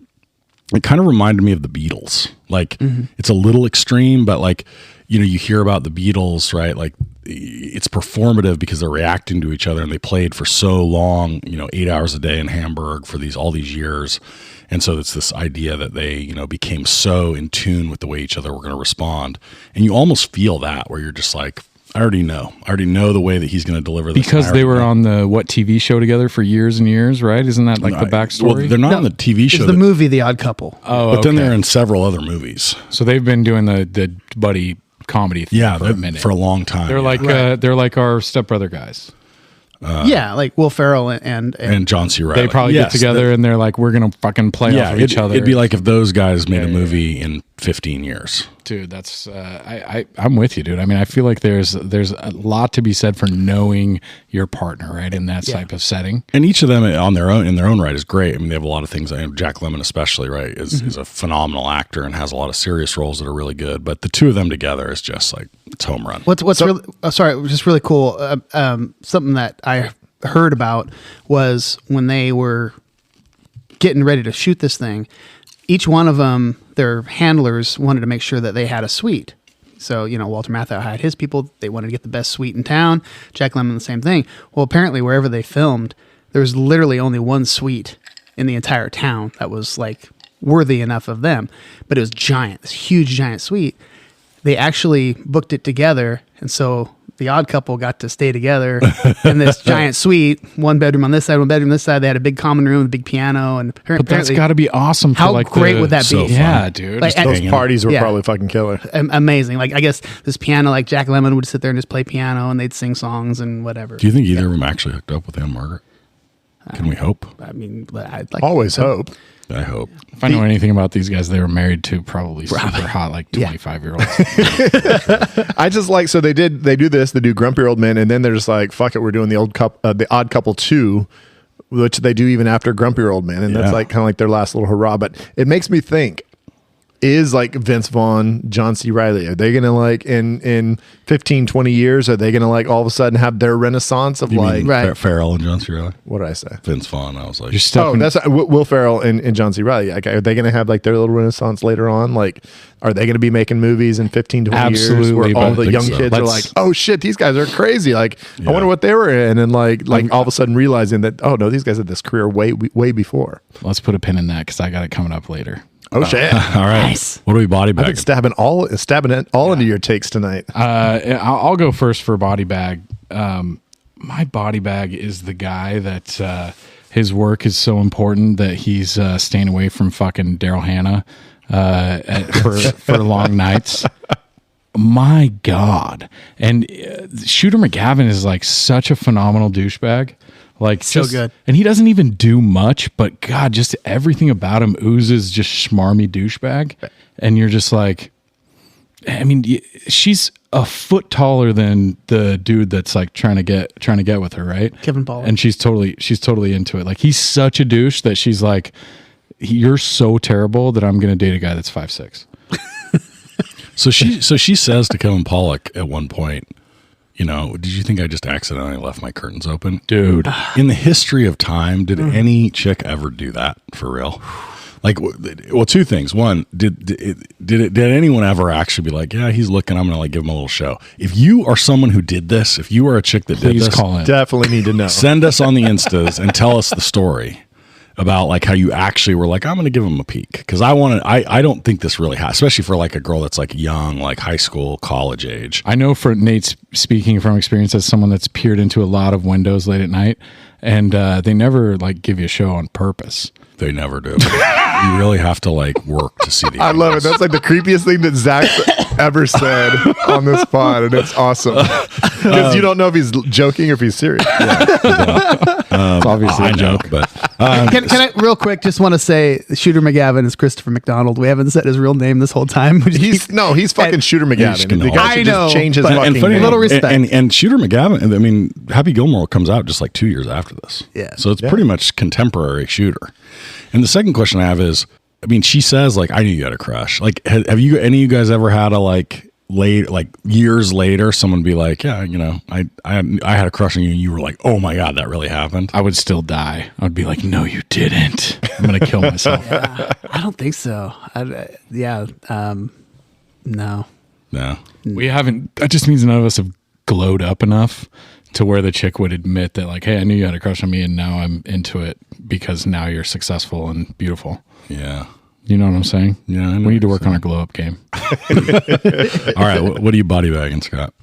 It kind of reminded me of the Beatles. Like it's a little extreme, but like, you hear about the Beatles, right? Like it's performative because they're reacting to each other, and they played for so long, 8 hours a day in Hamburg for all these years. And so it's this idea that they, became so in tune with the way each other were going to respond. And you almost feel that where you're just like, I already know the way that he's going to deliver this. Because they were on the TV show together for years and years, right? Isn't that like the backstory? Well, they're not on the TV show. It's the movie The Odd Couple. Oh, but then they're in several other movies. So they've been doing the buddy comedy thing for a minute. For a long time. They're like they're like our stepbrother guys. Yeah, like Will Ferrell and John C. Reilly. They probably get together and they're like, we're gonna fucking play off of each other. It'd be like if those guys made a movie in 15 years. Dude, that's I'm with you, dude. I mean, I feel like there's a lot to be said for knowing your partner, right, in that type of setting. And each of them in their own right is great. I mean, they have a lot of things. Jack Lemmon especially, right, is a phenomenal actor and has a lot of serious roles that are really good. But the two of them together is just like it's home run. What's really just really cool. Something that I heard about was when they were getting ready to shoot this thing. Each one of them, their handlers wanted to make sure that they had a suite. So, Walter Matthau had his people. They wanted to get the best suite in town. Jack Lemmon, the same thing. Well, apparently, wherever they filmed, there was literally only one suite in the entire town that was, like, worthy enough of them. But it was giant, this huge, giant suite. They actually booked it together, and so the Odd Couple got to stay together in this giant suite, one bedroom on this side, one bedroom on this side. They had a big common room, a big piano, and But that's got to be awesome. For how like great would that be? so fun. Yeah, dude. Like, Those parties were Yeah. probably fucking killer. amazing. Like, I guess this piano, like Jack Lemmon would sit there and just play piano, and they'd sing songs and whatever. Do you think either of them actually hooked up with Anne Margaret? Can we hope? I mean, I'd like Always hope. I hope. If I know anything about these guys, they were married to probably super hot, like 25-year-olds. I just like, so they do this, they do Grumpy Old Men, and then they're just like, fuck it, we're doing the Odd Couple 2, which they do even after Grumpy Old Men, and that's like kind of like their last little hurrah. But it makes me think, is like Vince Vaughn, John C. Reilly, are they gonna like in 15, 20 years, are they gonna like all of a sudden have their renaissance of You like mean Farrell and John C. Reilly? what did I say? Vince Vaughn. I was like, You're stepping, That's Will Ferrell and John C. Reilly. Like, are they going to have like their little renaissance later on? Like, are they going to be making movies in 15, 20 years Absolutely, where all but the I young think so. kids are like, oh shit, these guys are crazy. Like, I wonder what they were in. And like all of a sudden realizing that, oh no, these guys had this career way before. let's put a pin in that because I got it coming up later. Oh shit. all right. What are we body I've been bagging? stabbing it all into your takes tonight. I'll go first for body bag. My body bag is the guy that his work is so important that he's staying away from fucking Daryl Hannah for long nights. My God. And Shooter McGavin is like such a phenomenal douchebag. Like So good. And he doesn't even do much, but God, just everything about him oozes just schmarmy douchebag. And you're just like, I mean, she's a foot taller than the dude that's like trying to get with her, right? Kevin Pollak. And she's totally into it. Like he's such a douche that she's like, you're so terrible that I'm going to date a guy that's 5'6". So she says to Kevin Pollak at one point, you know, did you think I just accidentally left my curtains open? Dude. In the history of time, did any chick ever do that for real? Like, well, two things. One, did anyone ever actually be like, yeah, he's looking, I'm going to like give him a little show. If you are someone who did this, if you are a chick that did Please this, call in. Definitely need to know. send us on the Instas and tell us the story about like how you actually were like, I'm going to give him a peek. Because I don't think this really has, especially for like a girl that's like young, like high school, college age. I know for Nate's speaking from experience as someone that's peered into a lot of windows late at night, and they never like give you a show on purpose. They never do. You really have to like work to see the I love it. angles. That's like the creepiest thing that Zach's ever said on this pod, and it's awesome because you don't know if he's joking or if he's serious. It's obviously I a know, joke. but Can I real quick just want to say Shooter McGavin is Christopher McDonald. We haven't said his real name this whole time. He's fucking Shooter McGavin. can The guy I should know, just change his but- fucking and funny name. Little respect. and Shooter McGavin. I mean, Happy Gilmore comes out just like 2 years after this. Yeah. So it's pretty much contemporary Shooter. And the second question I have is, I mean, she says like, I knew you had a crush. Like, have you any of you guys ever had a like years later, someone be like, yeah, you know, I had a crush on you, and you were like, oh my God, that really happened. I would still die. I would be like, no, you didn't. I'm going to kill myself. I don't think so. No. No. We haven't, that just means none of us have glowed up enough to where the chick would admit that like, hey, I knew you had a crush on me and now I'm into it because now you're successful and beautiful. Yeah. You know what I'm saying? Yeah, I know We need to what work on our glow up game. All right. What are you body bagging, Scott?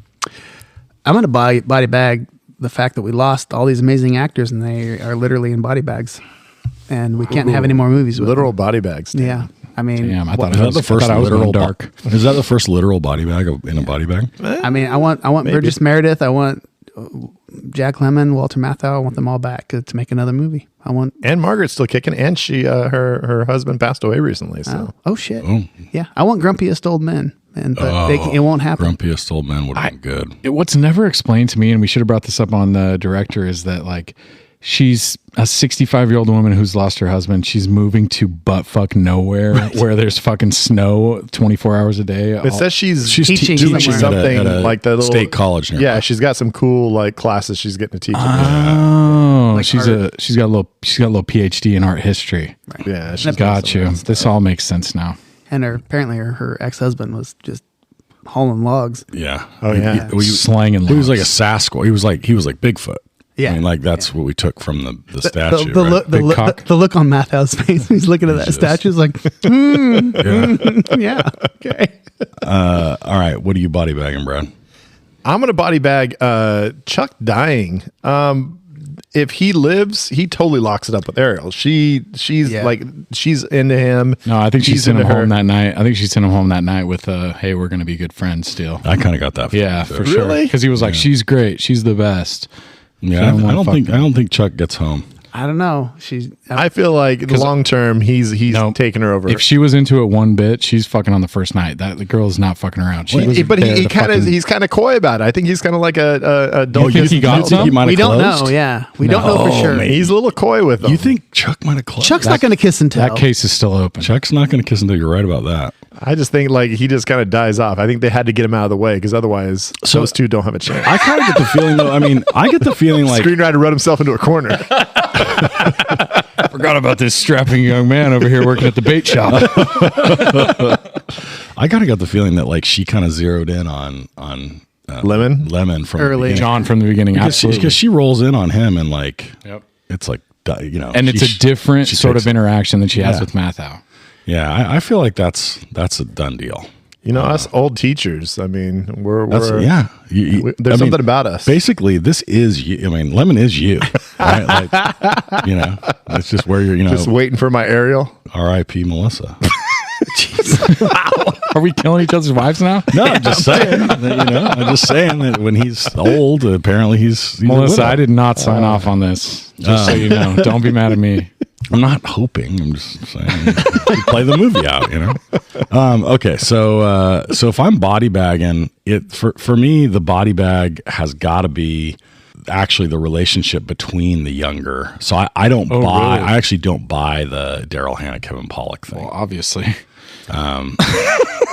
I'm going to body bag the fact that we lost all these amazing actors and they are literally in body bags. And we can't have any more movies with Literal them. body bags. Yeah. I mean, Damn, I what- thought Is that the first I was literal going dark. Is that the first literal body bag in a body bag? I mean, I want Burgess Meredith. I want Jack Lemmon, Walter Matthau. I want them all back to make another movie. I want. And Margaret's still kicking, and she her husband passed away recently. So Oh shit. Oh. Yeah, I want grumpiest old men, but it won't happen. Grumpiest old man would have been good. What's never explained to me, and we should have brought this up on the director, is that like she's a 65-year-old woman who's lost her husband. She's moving to buttfuck nowhere where there's fucking snow 24 hours a day. it says she's teaching teaching somewhere. something at a like the little state college nearby. Yeah, she's got some cool like classes she's getting to teach. Oh, Like she's got a little PhD in art history. Yeah, she's Got you. This all makes sense now. And apparently her ex-husband was just hauling logs. Yeah. Oh, yeah. Slanging He was like a logs. Sasquatch. He was like Bigfoot. Yeah. I mean, like that's what we took from the statue. The, right? look, Big cock. the look on Matthau's face. He's looking at that Jesus. statue. He's like, yeah, okay. All right. What are you body bagging, Brad? I'm gonna body bag Chuck dying. If he lives, he totally locks it up with Ariel. She's like she's into him. No, I think she He's sent him into her. home that night. I think she sent him home that night with, hey, we're going to be good friends still. I kind of got that. Yeah, feeling, for too. sure. Because he was like, she's great. She's the best. Yeah, She I don't wanna don't fuck think me. I don't think Chuck gets home. I don't know. I feel like long term, he's taking her over. If she was into it one bit, she's fucking on the first night. The girl is not fucking around. But he's kind of coy about it. I think he's kind of like a You think he got some? We don't know. Yeah, we don't know for sure. Man, he's a little coy with them. You think Chuck might have closed? Chuck's not going to kiss and tell. That case is still open. Chuck's not going to kiss until you're right about that. I just think like he just kind of dies off. I think they had to get him out of the way because otherwise those two don't have a chance. I kind of get the feeling though. I mean, I get the feeling like screenwriter wrote himself into a corner. Forgot about this strapping young man over here working at the bait shop. I kind of got the feeling that like she kind of zeroed in on Lemon from Early. the beginning. John from the beginning, absolutely. Because she rolls in on him and like it's like and it's a different sort of interaction than she has with Mathau. Yeah, I feel like that's a done deal. Us old teachers. I mean, we're there's something about us. Basically, this is you. I mean, Lemon is you, right? Like, it's just where you're. Just waiting for my Ariel. R.I.P. Melissa. Are we killing each other's wives now? No, I'm just saying. I'm just saying that when he's old, apparently he's Melissa, I did not sign off on this. Just so you know, don't be mad at me. I'm not hoping. I'm just saying. You play the movie out, Okay, so if I'm body bagging it for me, the body bag has got to be actually the relationship between the younger. So I don't buy. Really? I actually don't buy the Daryl Hannah Kevin Pollak thing. Well, obviously.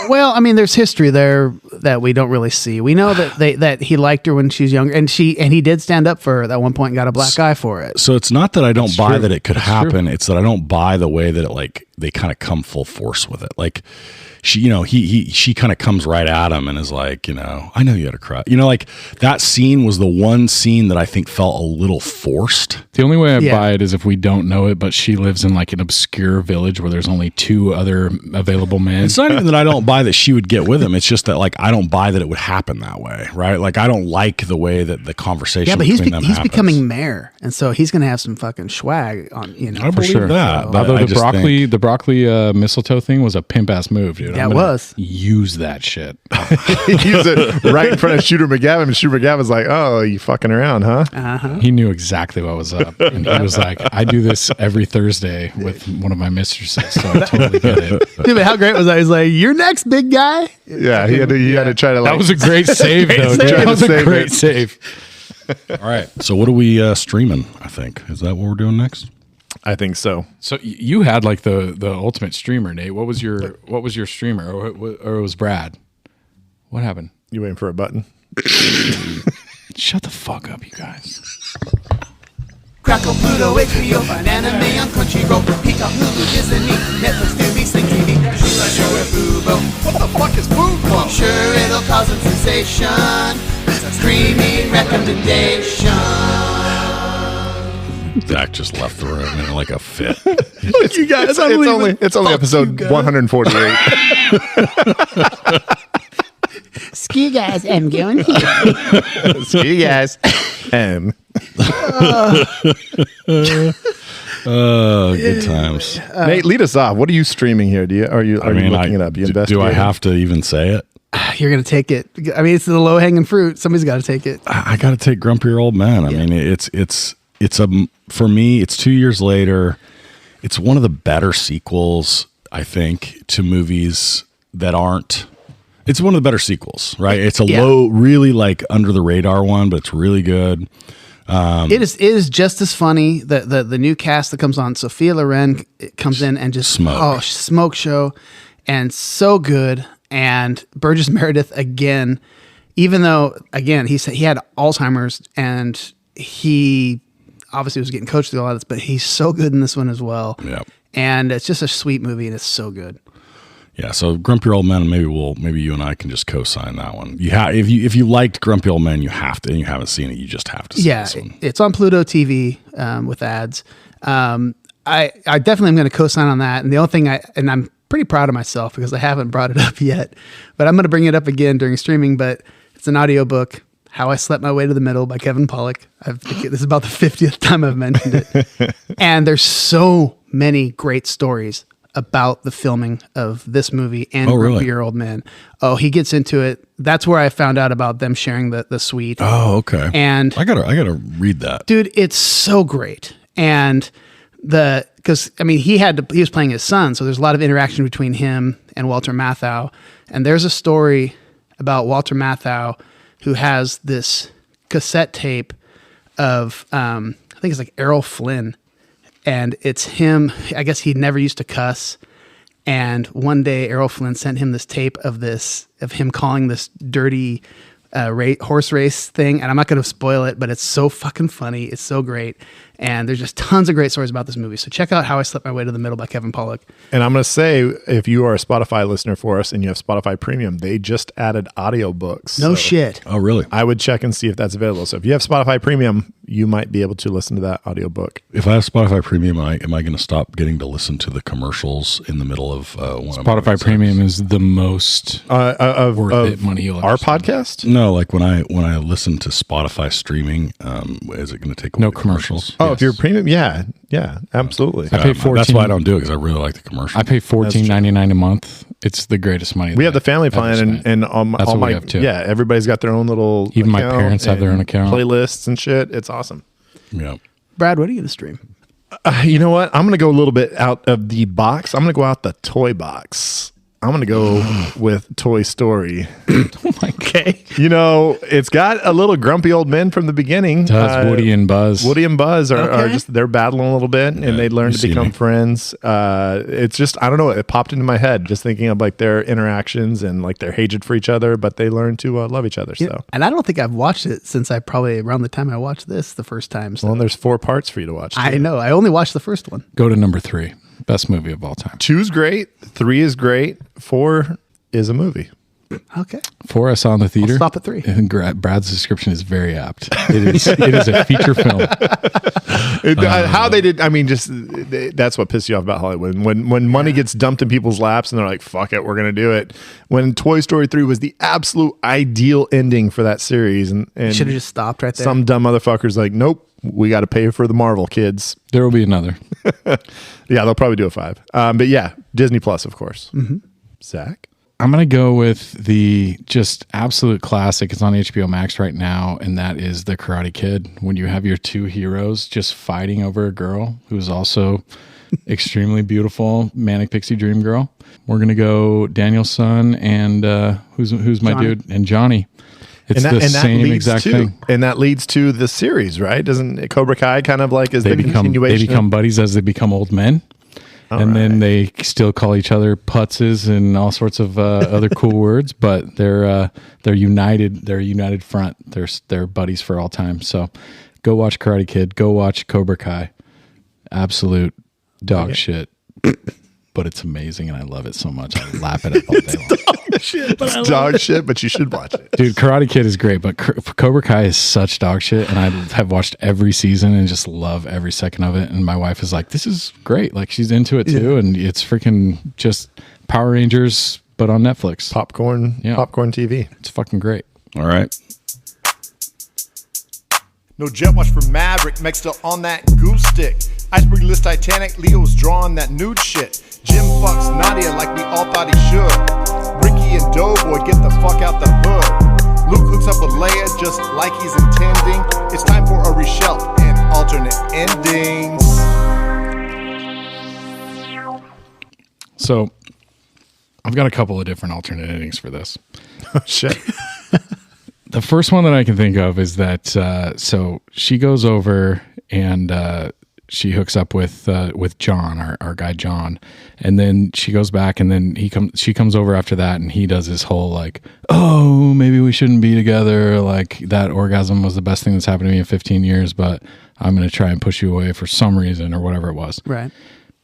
Well, I mean, there's history there that we don't really see. We know that that he liked her when she's younger, and he did stand up for her at one point and got a black eye for it. So it's not that I don't buy that it could happen. It's that I don't buy the way that they kind of come full force with it. Like she kind of comes right at him and is like, I know you had a crush. Like that scene was the one scene that I think felt a little forced. The only way I buy it is if we don't know it, but she lives in like an obscure village where there's only 2 other available men. It's not even that I don't buy that she would get with him. It's just that like I don't buy that it would happen that way, right? Like I don't like the way that the conversation between them happens. He's becoming mayor, and so he's going to have some fucking swag on. I believe that. So, although the broccoli mistletoe thing was a pimp ass move, dude. Yeah, it was. Use that shit. Use it right in front of Shooter McGavin. And Shooter McGavin's like, "Oh, you fucking around, huh?" Uh-huh. He knew exactly what was up, and he was like, "I do this every Thursday with one of my mistresses, so I totally get it." Dude, but how great was that? He's like, "You're next, big guy." Yeah, he had to try to. Like, that was a great save, though. That was a great save. All right, so what are we streaming? I think is that what we're doing next. I think so. So you had like the ultimate streamer, Nate. What was your streamer, or it was Brad? What happened? You waiting for a button? Shut the fuck up, you guys. Crackle, Pluto, HBO, Fine Anime on Crunchyroll, Peacock, Hulu, Disney, Netflix, Tubi, Sling TV, Show with Fubo. What the fuck is Fubo? Sure, it'll cause a sensation. It's a streaming recommendation. Zach just left the room in like a fit. Look, you guys, it's only episode 148. Ski guys, I'm going here. Ski guys, good times. Nate, lead us off. What are you streaming here? Are you looking it up? Do I have to even say it? You're going to take it. I mean, it's the low hanging fruit. Somebody's got to take it. I got to take Grumpier Old Man. I mean, it's for me, it's 2 years later. It's one of the better sequels, I think, to movies that aren't. It's one of the better sequels, right? It's a low, really like under the radar one, but it's really good. It is just as funny. The new cast that comes on, Sophia Loren comes in and just smoke show, and so good. And Burgess Meredith again, even though again he had Alzheimer's and he obviously was getting coached through a lot of this, but he's so good in this one as well. Yep. And it's just a sweet movie and it's so good. Yeah, so Grumpy Old Men, maybe you and I can just co-sign that one. If you liked Grumpy Old Men, you have to, and you haven't seen it, you just have to see this one. It's on Pluto TV with ads. I definitely am going to co-sign on that. And the only thing I'm pretty proud of myself because I haven't brought it up yet, but I'm going to bring it up again during streaming. But it's an audiobook, How I Slept My Way to the Middle by Kevin Pollak. This is about the 50th time I've mentioned it. And there's so many great stories about the filming of this movie and Grumpy Old Man. Oh, he gets into it. That's where I found out about them sharing the suite. Oh, okay. And I gotta read that. Dude, it's so great. And because he was playing his son, so there's a lot of interaction between him and Walter Matthau. And there's a story about Walter Matthau who has this cassette tape of I think it's like Errol Flynn, and it's him. I guess he never used to cuss, and one day Errol Flynn sent him this tape of him calling this dirty horse race thing, and I'm not going to spoil it, but it's so fucking funny. It's so great. And there's just tons of great stories about this movie. So check out How I Slept My Way to the Middle by Kevin Pollak. And I'm going to say, if you are a Spotify listener for us and you have Spotify Premium, they just added audiobooks. No shit. Oh, really? I would check and see if that's available. So if you have Spotify Premium, you might be able to listen to that audiobook. If I have Spotify Premium, am I going to stop getting to listen to the commercials in the middle of one Spotify Premium is the most worth it money you'll our ever spend. podcast? No, like when I listen to Spotify streaming, is it going to take away No the commercials. Oh, if you're premium, yeah, absolutely. I pay $14. That's why I don't do it, because I really like the commercials. I pay $14.99 a month. It's the greatest money. We have the family plan, and all what my we have too. yeah, everybody's got their own little. Even my account parents have their own account. playlists and shit. It's awesome. Yeah. Brad, what are you going to stream? You know what? I'm going to go a little bit out of the box. I'm going to go out the toy box. I'm going to go with Toy Story. Oh my God. You know, it's got a little grumpy old men from the beginning. Does Woody and Buzz. Woody and Buzz are just, they're battling a little bit, and they learn to become friends. It's just, I don't know, it popped into my head just thinking of like their interactions and like their hatred for each other, but they learn to love each other. So, And I don't think I've watched it since around the time I watched this the first time. So. well, there's 4 parts for you to watch. I know. I only watched the first one. Go to number 3. Best movie of all time. 2's great. 3 is great. 4 is a movie. Okay. 4 I saw in the theater. I'll stop at 3. And Brad's description is very apt. It is a feature film. How they did, I mean, that's what pissed you off about Hollywood. When money gets dumped in people's laps and they're like, fuck it, we're going to do it. When Toy Story 3 was the absolute ideal ending for that series. And Should have just stopped right there. Some dumb motherfucker's like, nope, we got to pay for the Marvel kids. There will be another. Yeah, they'll probably do a 5. But yeah, Disney Plus, of course. Mm-hmm. Zach? I'm going to go with the just absolute classic. It's on HBO Max right now, and that is The Karate Kid. When you have your 2 heroes just fighting over a girl who's also extremely beautiful, manic pixie dream girl. We're going to go Daniel's son and who's my Johnny. dude? And Johnny. It's the same exact thing. And that leads to the series, right? Doesn't Cobra Kai kind of like is They the become continuation? buddies as they become old men. Then they still call each other putzes and all sorts of other cool words, but they're united. They're a united front. They're buddies for all time. So go watch Karate Kid. Go watch Cobra Kai. Absolute dog shit, but it's amazing and I love it so much. I lap it up all day long. It's dog shit, but you should watch it. Dude, Karate Kid is great, but Cobra Kai is such dog shit, and I have watched every season and just love every second of it. And my wife is like, "This is great!" Like she's into it too, and it's freaking just Power Rangers, but on Netflix. Popcorn TV. It's fucking great. All right. No jet wash for Maverick, Meg still on that goose stick. Iceberg list Titanic, Leo's drawing that nude shit. Jim fucks Nadia like we all thought he should. Ricky and Doughboy get the fuck out the hood. Luke hooks up with Leia just like he's intending. It's time for a reshelf and alternate endings. So I've got a couple of different alternate endings for this. Oh shit. The first one that I can think of is that so she goes over and she hooks up with John, our guy John, and then she goes back, and then she comes over after that, and he does his whole like, oh, maybe we shouldn't be together. Like that orgasm was the best thing that's happened to me in 15 years, but I'm gonna try and push you away for some reason or whatever it was. Right.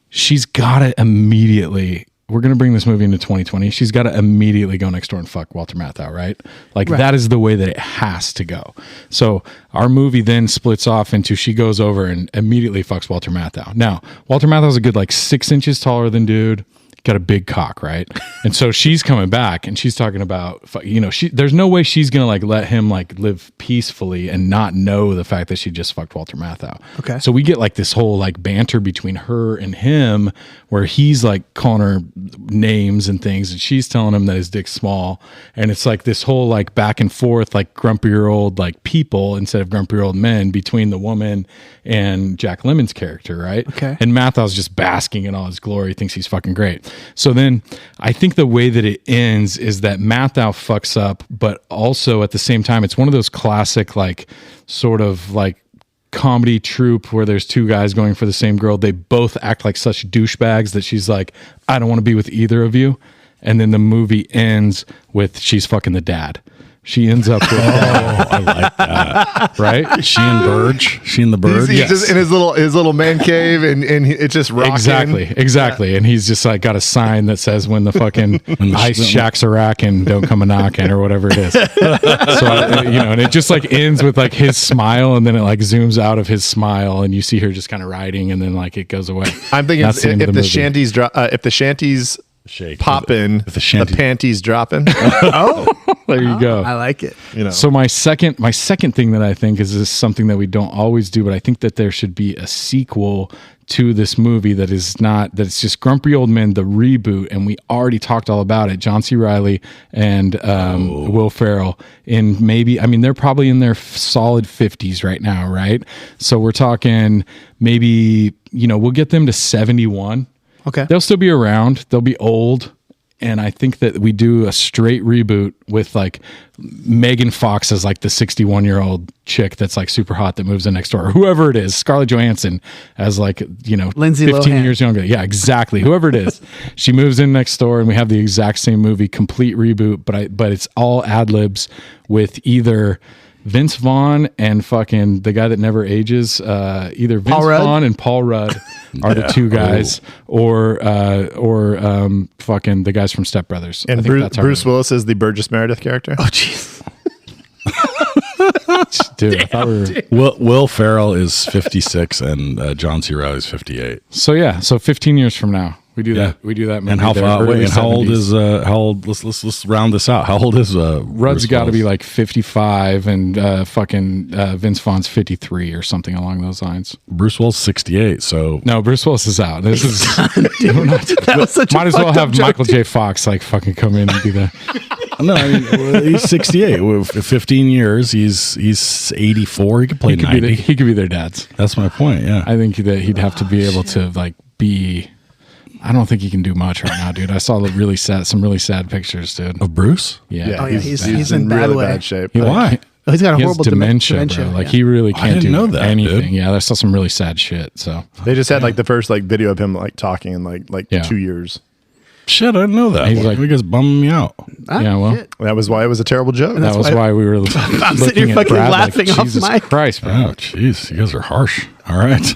She's got to immediately. We're going to bring this movie into 2020. She's got to immediately go next door and fuck Walter Matthau, right? Like that is the way that it has to go. So our movie then splits off into she goes over and immediately fucks Walter Matthau. Now, Walter Matthau's a good like 6 inches taller than dude, got a big cock, right? And so she's coming back and she's talking about, there's no way she's going to like let him like live peacefully and not know the fact that she just fucked Walter Matthau. Okay. So we get like this whole like banter between her and him where he's like calling her names and things and she's telling him that his dick's small. And it's like this whole like back and forth, like grumpier old like people instead of grumpier old men between the woman and Jack Lemmon's character, right? Okay. And Mathau's just basking in all his glory, thinks he's fucking great. So then I think the way that it ends is that Matthau fucks up, but also at the same time, it's one of those classic, like, sort of like comedy troupe where there's two guys going for the same girl. They both act like such douchebags that she's like, I don't want to be with either of you. And then the movie ends with she's fucking the dad. She ends up with I like that. Right? She and Burge. She and the Burge. He's just in his little man cave, and it's just rocking. Exactly. And he's just like got a sign that says when the fucking ice shacks are racking, don't come a knocking or whatever it is. So and it just like ends with like his smile, and then it like zooms out of his smile, and you see her just kind of riding, and then like it goes away. I'm thinking if the shanties drop, if the shanties Shake. popping, the panties dropping. There you go. I like it. So my second thing that I think is something that we don't always do, but I think that there should be a sequel to this movie it's just Grumpy Old Men, the reboot, and we already talked all about it. John C. Reilly and Will Ferrell they're probably in their solid 50s right now, right? So we're talking maybe, we'll get them to 71. Okay. They'll still be around. They'll be old. And I think that we do a straight reboot with like Megan Fox as like the 61-year-old chick that's like super hot that moves in next door, or whoever it is. Scarlett Johansson as like, Lindsay 15 Lohan. years younger. Yeah, exactly. Whoever it is. She moves in next door and we have the exact same movie, complete reboot, but it's all ad libs with either Vince Vaughn and fucking the guy that never ages, either Vince Vaughn and Paul Rudd are the two guys, or fucking the guys from Step Brothers. And Bruce Willis is the Burgess Meredith character. Oh, jeez. Dude, I thought Will Ferrell is 56 and John C. Reilly is 58. So 15 years from now. We do that. We do that movie. And how old? Let's round this out. How old is Rudd's got to be like 55, and fucking Vince Vaughn's 53 or something along those lines. Bruce Willis 68. So no, Bruce Willis is out. This is that was such might a as well have joke, Michael dude. J. Fox like fucking come in and do that. No, I mean, he's 68. With 15 years, he's 84. He could play 90. He could be their dads. That's my point. Yeah, I think that he'd have to be able to like be. I don't think he can do much right now, dude. I saw some really sad pictures, dude. Of Bruce? Yeah. Oh, yeah, he's in bad really way. bad shape. Why? Oh, he's got a He has horrible dementia, bro. Like he really I can't didn't do know that, anything. dude. Yeah, I saw some really sad shit. So They just had like the first like video of him like talking in like Yeah. 2 years. Shit, I didn't know that. He's like- You guys bumming me out. yeah, well, shit. That was why it was a terrible joke. that was why we were sitting looking here at fucking Brad laughing like, off Jesus mic. Christ, bro. Oh, jeez. You guys are harsh. All right.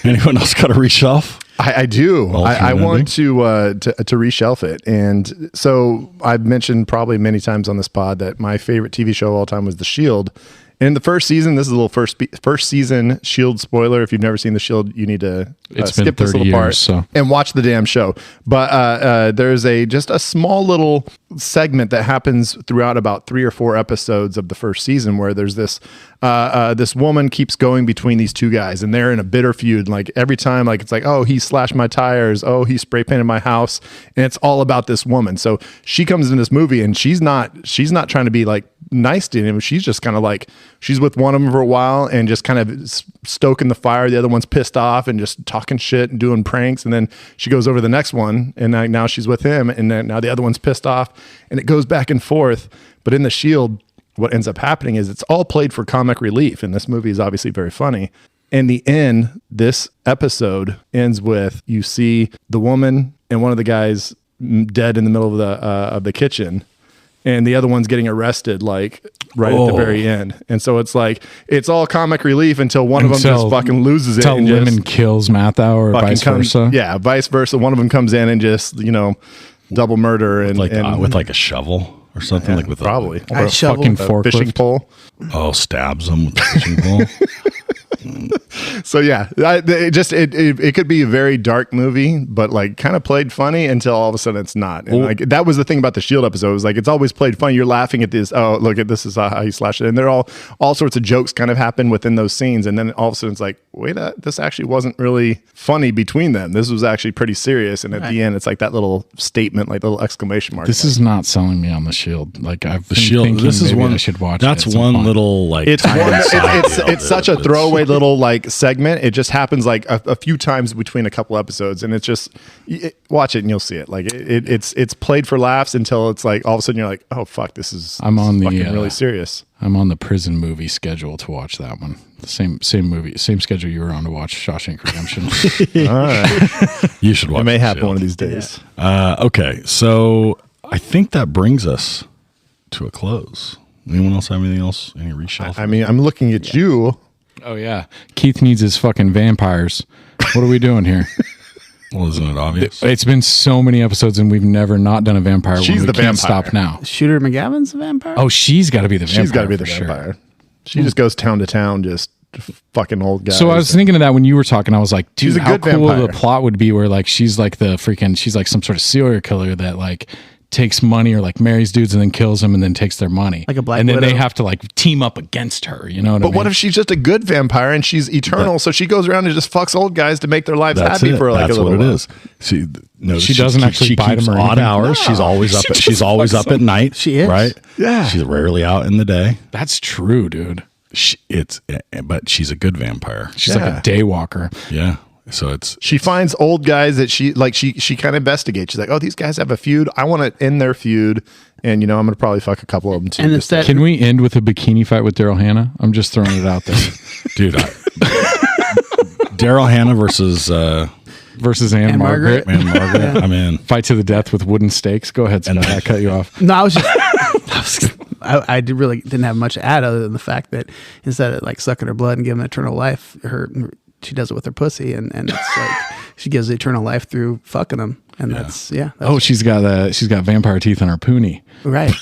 Anyone else got a reshelf? I do. I Alternate want to reshelf it. And so I've mentioned probably many times on this pod that my favorite TV show of all time was The Shield. In the first season, this is a little first season Shield spoiler. If you've never seen The Shield, you need to It's been skip this 30 little part years, so. and watch the damn show. But there's just a small little segment that happens throughout about 3 or 4 episodes of the first season where there's this woman keeps going between these two guys, and they're in a bitter feud. Like every time, like it's like, oh, he slashed my tires, oh, he spray painted my house, and it's all about this woman. So she comes in this movie, and she's not trying to be like nice to him. She's just kind of like, she's with one of them for a while and just kind of stoking the fire. The other one's pissed off and just talking shit and doing pranks. And then she goes over to the next one, and now she's with him, and then now the other one's pissed off, and it goes back and forth. But in The Shield, what ends up happening is it's all played for comic relief, and this movie is obviously very funny. In the end, this episode ends with you see the woman and one of the guys dead in the middle of the kitchen, and the other one's getting arrested like right at the very end. And so it's like it's all comic relief until one of them just fucking loses it. Until and Lemon kills Matthau or vice versa. Yeah, vice versa. One of them comes in and just double murder and with like a shovel or something, like with probably Or a fucking a fishing forklift. pole. stabs them with a fishing pole. So yeah, it could be a very dark movie, but like kind of played funny until all of a sudden it's not. And like that was the thing about the Shield episode. It was like it's always played funny. You're laughing at this. Oh, look at this is how he slashed it, and they're all sorts of jokes kind of happen within those scenes. And then all of a sudden it's like, wait, this actually wasn't really funny between them. This was actually pretty serious. And at the end, it's like that little statement, like the little exclamation mark. This is not selling me on the Shield. Like I've been Shield. thinking This is maybe one. I should watch. That's it at some one point. little like. It's such a throwaway little like segment. It just happens like a few times between a couple episodes, and it's just watch it and you'll see it. Like it's played for laughs until it's like all of a sudden you're like, oh fuck, this is fucking really serious. I'm on the prison movie schedule to watch that one. The same movie, same schedule you were on to watch Shawshank Redemption. All right, you should watch. It may happen Shield one of these days. Okay, so I think that brings us to a close. Anyone else have anything else? Any reshelf? I mean, I'm looking at you. Oh yeah, Keith needs his fucking vampires. What are we doing here? Well, isn't it obvious? It's been so many episodes and we've never not done a vampire. She's one. the We can't vampire. Stop now. Shooter McGavin's a vampire? Oh, she's got to be the vampire. She's got to be the for sure. vampire. She just goes town to town, just fucking old guys. So I was thinking of that when you were talking. I was like, dude, She's a how good cool vampire. the plot would be where like she's like she's like some sort of serial killer that like takes money or like marries dudes and then kills them and then takes their money. Like a Black And then they Widow. have to like team up against her. You know what I But mean? what if she's just a good vampire and she's eternal? So she goes around and just fucks old guys to make their lives That's happy it. for like That's a little what it while. is. No, She doesn't actually bite keeps him or odd anything? hours. She's always up. She's always up at night. She is? right. Yeah. she's rarely out in the day. That's true, dude. But she's a good vampire. She's like a day walker. Yeah. So it's She finds old guys that she kind of investigates. She's like, oh, these guys have a feud. I want to end their feud. And, I'm going to probably fuck a couple of them too. And it's that Can we end with a bikini fight with Daryl Hannah? I'm just throwing it out there. dude. Daryl Hannah versus Versus Anne Margaret. Man Margaret. I'm in. Fight to the death with wooden stakes. Go ahead, Scott. I cut you off. No, I was just I really didn't have much to add other than the fact that instead of like sucking her blood and giving eternal life, she does it with her pussy, and it's like she gives eternal life through fucking them, and that's She's got vampire teeth on her poonie. right.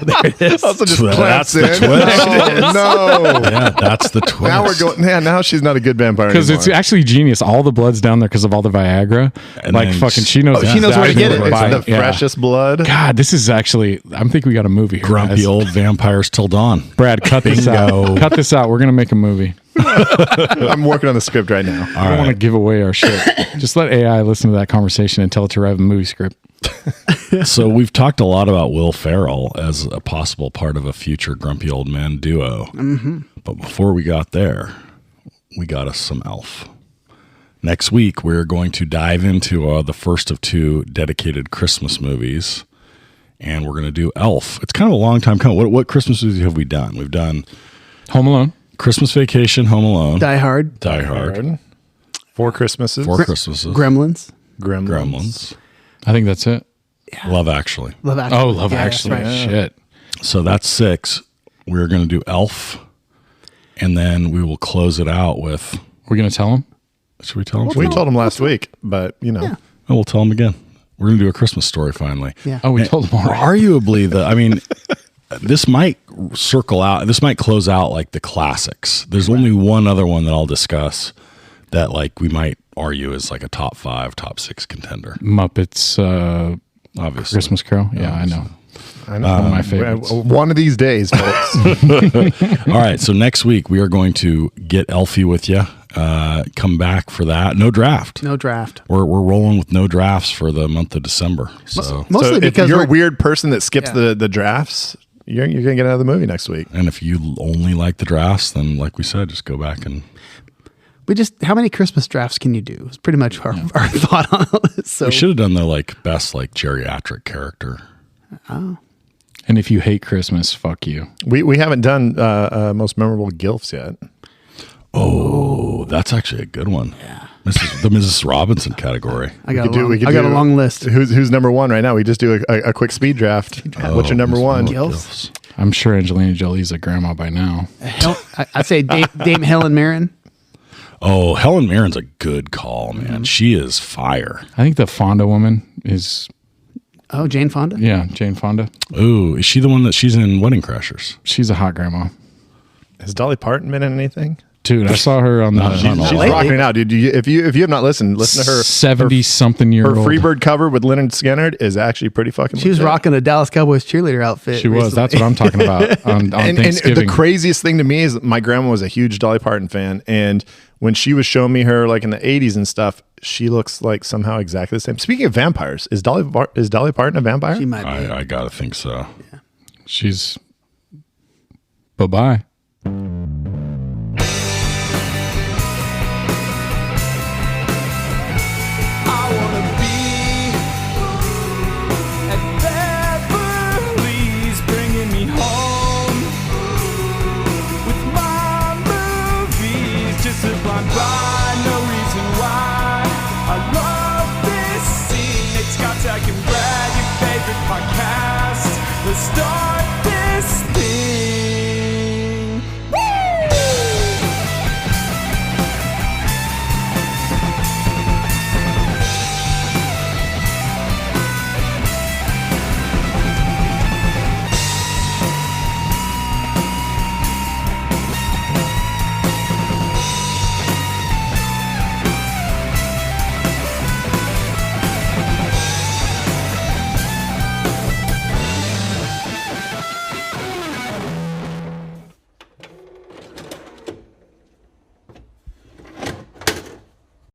there it is. Also just That's claps the in. twist. Oh, no. Yeah, that's the twist. Now we're going. Yeah, now she's not a good vampire Because anymore. it's actually genius. All the blood's down there because of all the Viagra. And like then fucking, she knows. she knows where to get it. It's Buy- the yeah. freshest blood. God, this is actually. I'm thinking we got a movie here. grumpy guys. old vampires till dawn. Brad, cut this out. Cut this out. We're gonna make a movie. I'm working on the script right now. I don't want to give away our shit. Just let AI listen to that conversation and tell it to write a movie script. So we've talked a lot about Will Ferrell as a possible part of a future grumpy old man duo. Mm-hmm. But before we got there, we got us some Elf. Next week, we're going to dive into the first of two dedicated Christmas movies, and we're going to do Elf. It's kind of a long time coming. What Christmas movies have we done? We've done Home Alone. Christmas Vacation, Home Alone, Die Hard, Die Hard, Four Christmases. Four Christmases, Gremlins, Gremlins, I think that's it. Love Actually. Love Actually. Oh, Love Yeah, that's Actually. right. Shit. So that's 6. We're going to do Elf, and then we will close it out with. We're gonna tell him. Should we tell them? We told him last week, but Oh, we'll tell them again. We're going to do a Christmas story finally. Yeah. Oh, we told him already. Arguably, this might circle out. This might close out like the classics. There's only one other one that I'll discuss that like we might argue is like a top 5, top 6 contender. Muppets. Obviously, Christmas Carol. Yeah, I know. I know. One of my favorites. One of these days, folks. All right. So next week we are going to get Elfie with you. Come back for that. No draft. No draft. We're rolling with no drafts for the month of December. So. Mostly So if because you're a we're, weird person that skips the drafts, you're going to get another movie next week. And if you only like the drafts, then like we said, just go back and how many Christmas drafts can you do? It's pretty much our thought on all this. So we should have done the like best like geriatric character. And if you hate Christmas, fuck you. We haven't done most memorable gilfs yet. Oh, that's actually a good one. Yeah. The Mrs. Robinson category. I got, We could I got a do- long list. Who's number one right now? We just do a quick speed draft. What's your number one? Gilfs. I'm sure Angelina Jolie's a grandma by now. I'd say Dame Helen Mirren. Oh, Helen Mirren's a good call, man. She is fire. I think the Fonda woman is, Oh, Jane Fonda. yeah, Jane Fonda. Ooh, is she the one that she's in Wedding Crashers? She's a hot grandma. Has Dolly Parton been in anything? Dude, I saw her on the She's rocking it out, dude. If you have not listened, listen to her. 70-something-year-old. Her Freebird cover with Leonard Skinner is actually pretty fucking. She was rocking a Dallas Cowboys cheerleader outfit. She was. That's what I'm talking about on and Thanksgiving. the craziest thing to me is my grandma was a huge Dolly Parton fan, and when she was showing me her like in the 80s and stuff, she looks like somehow exactly the same. Speaking of vampires, is Dolly Parton a vampire? She might be. I gotta think so. She's bye-bye.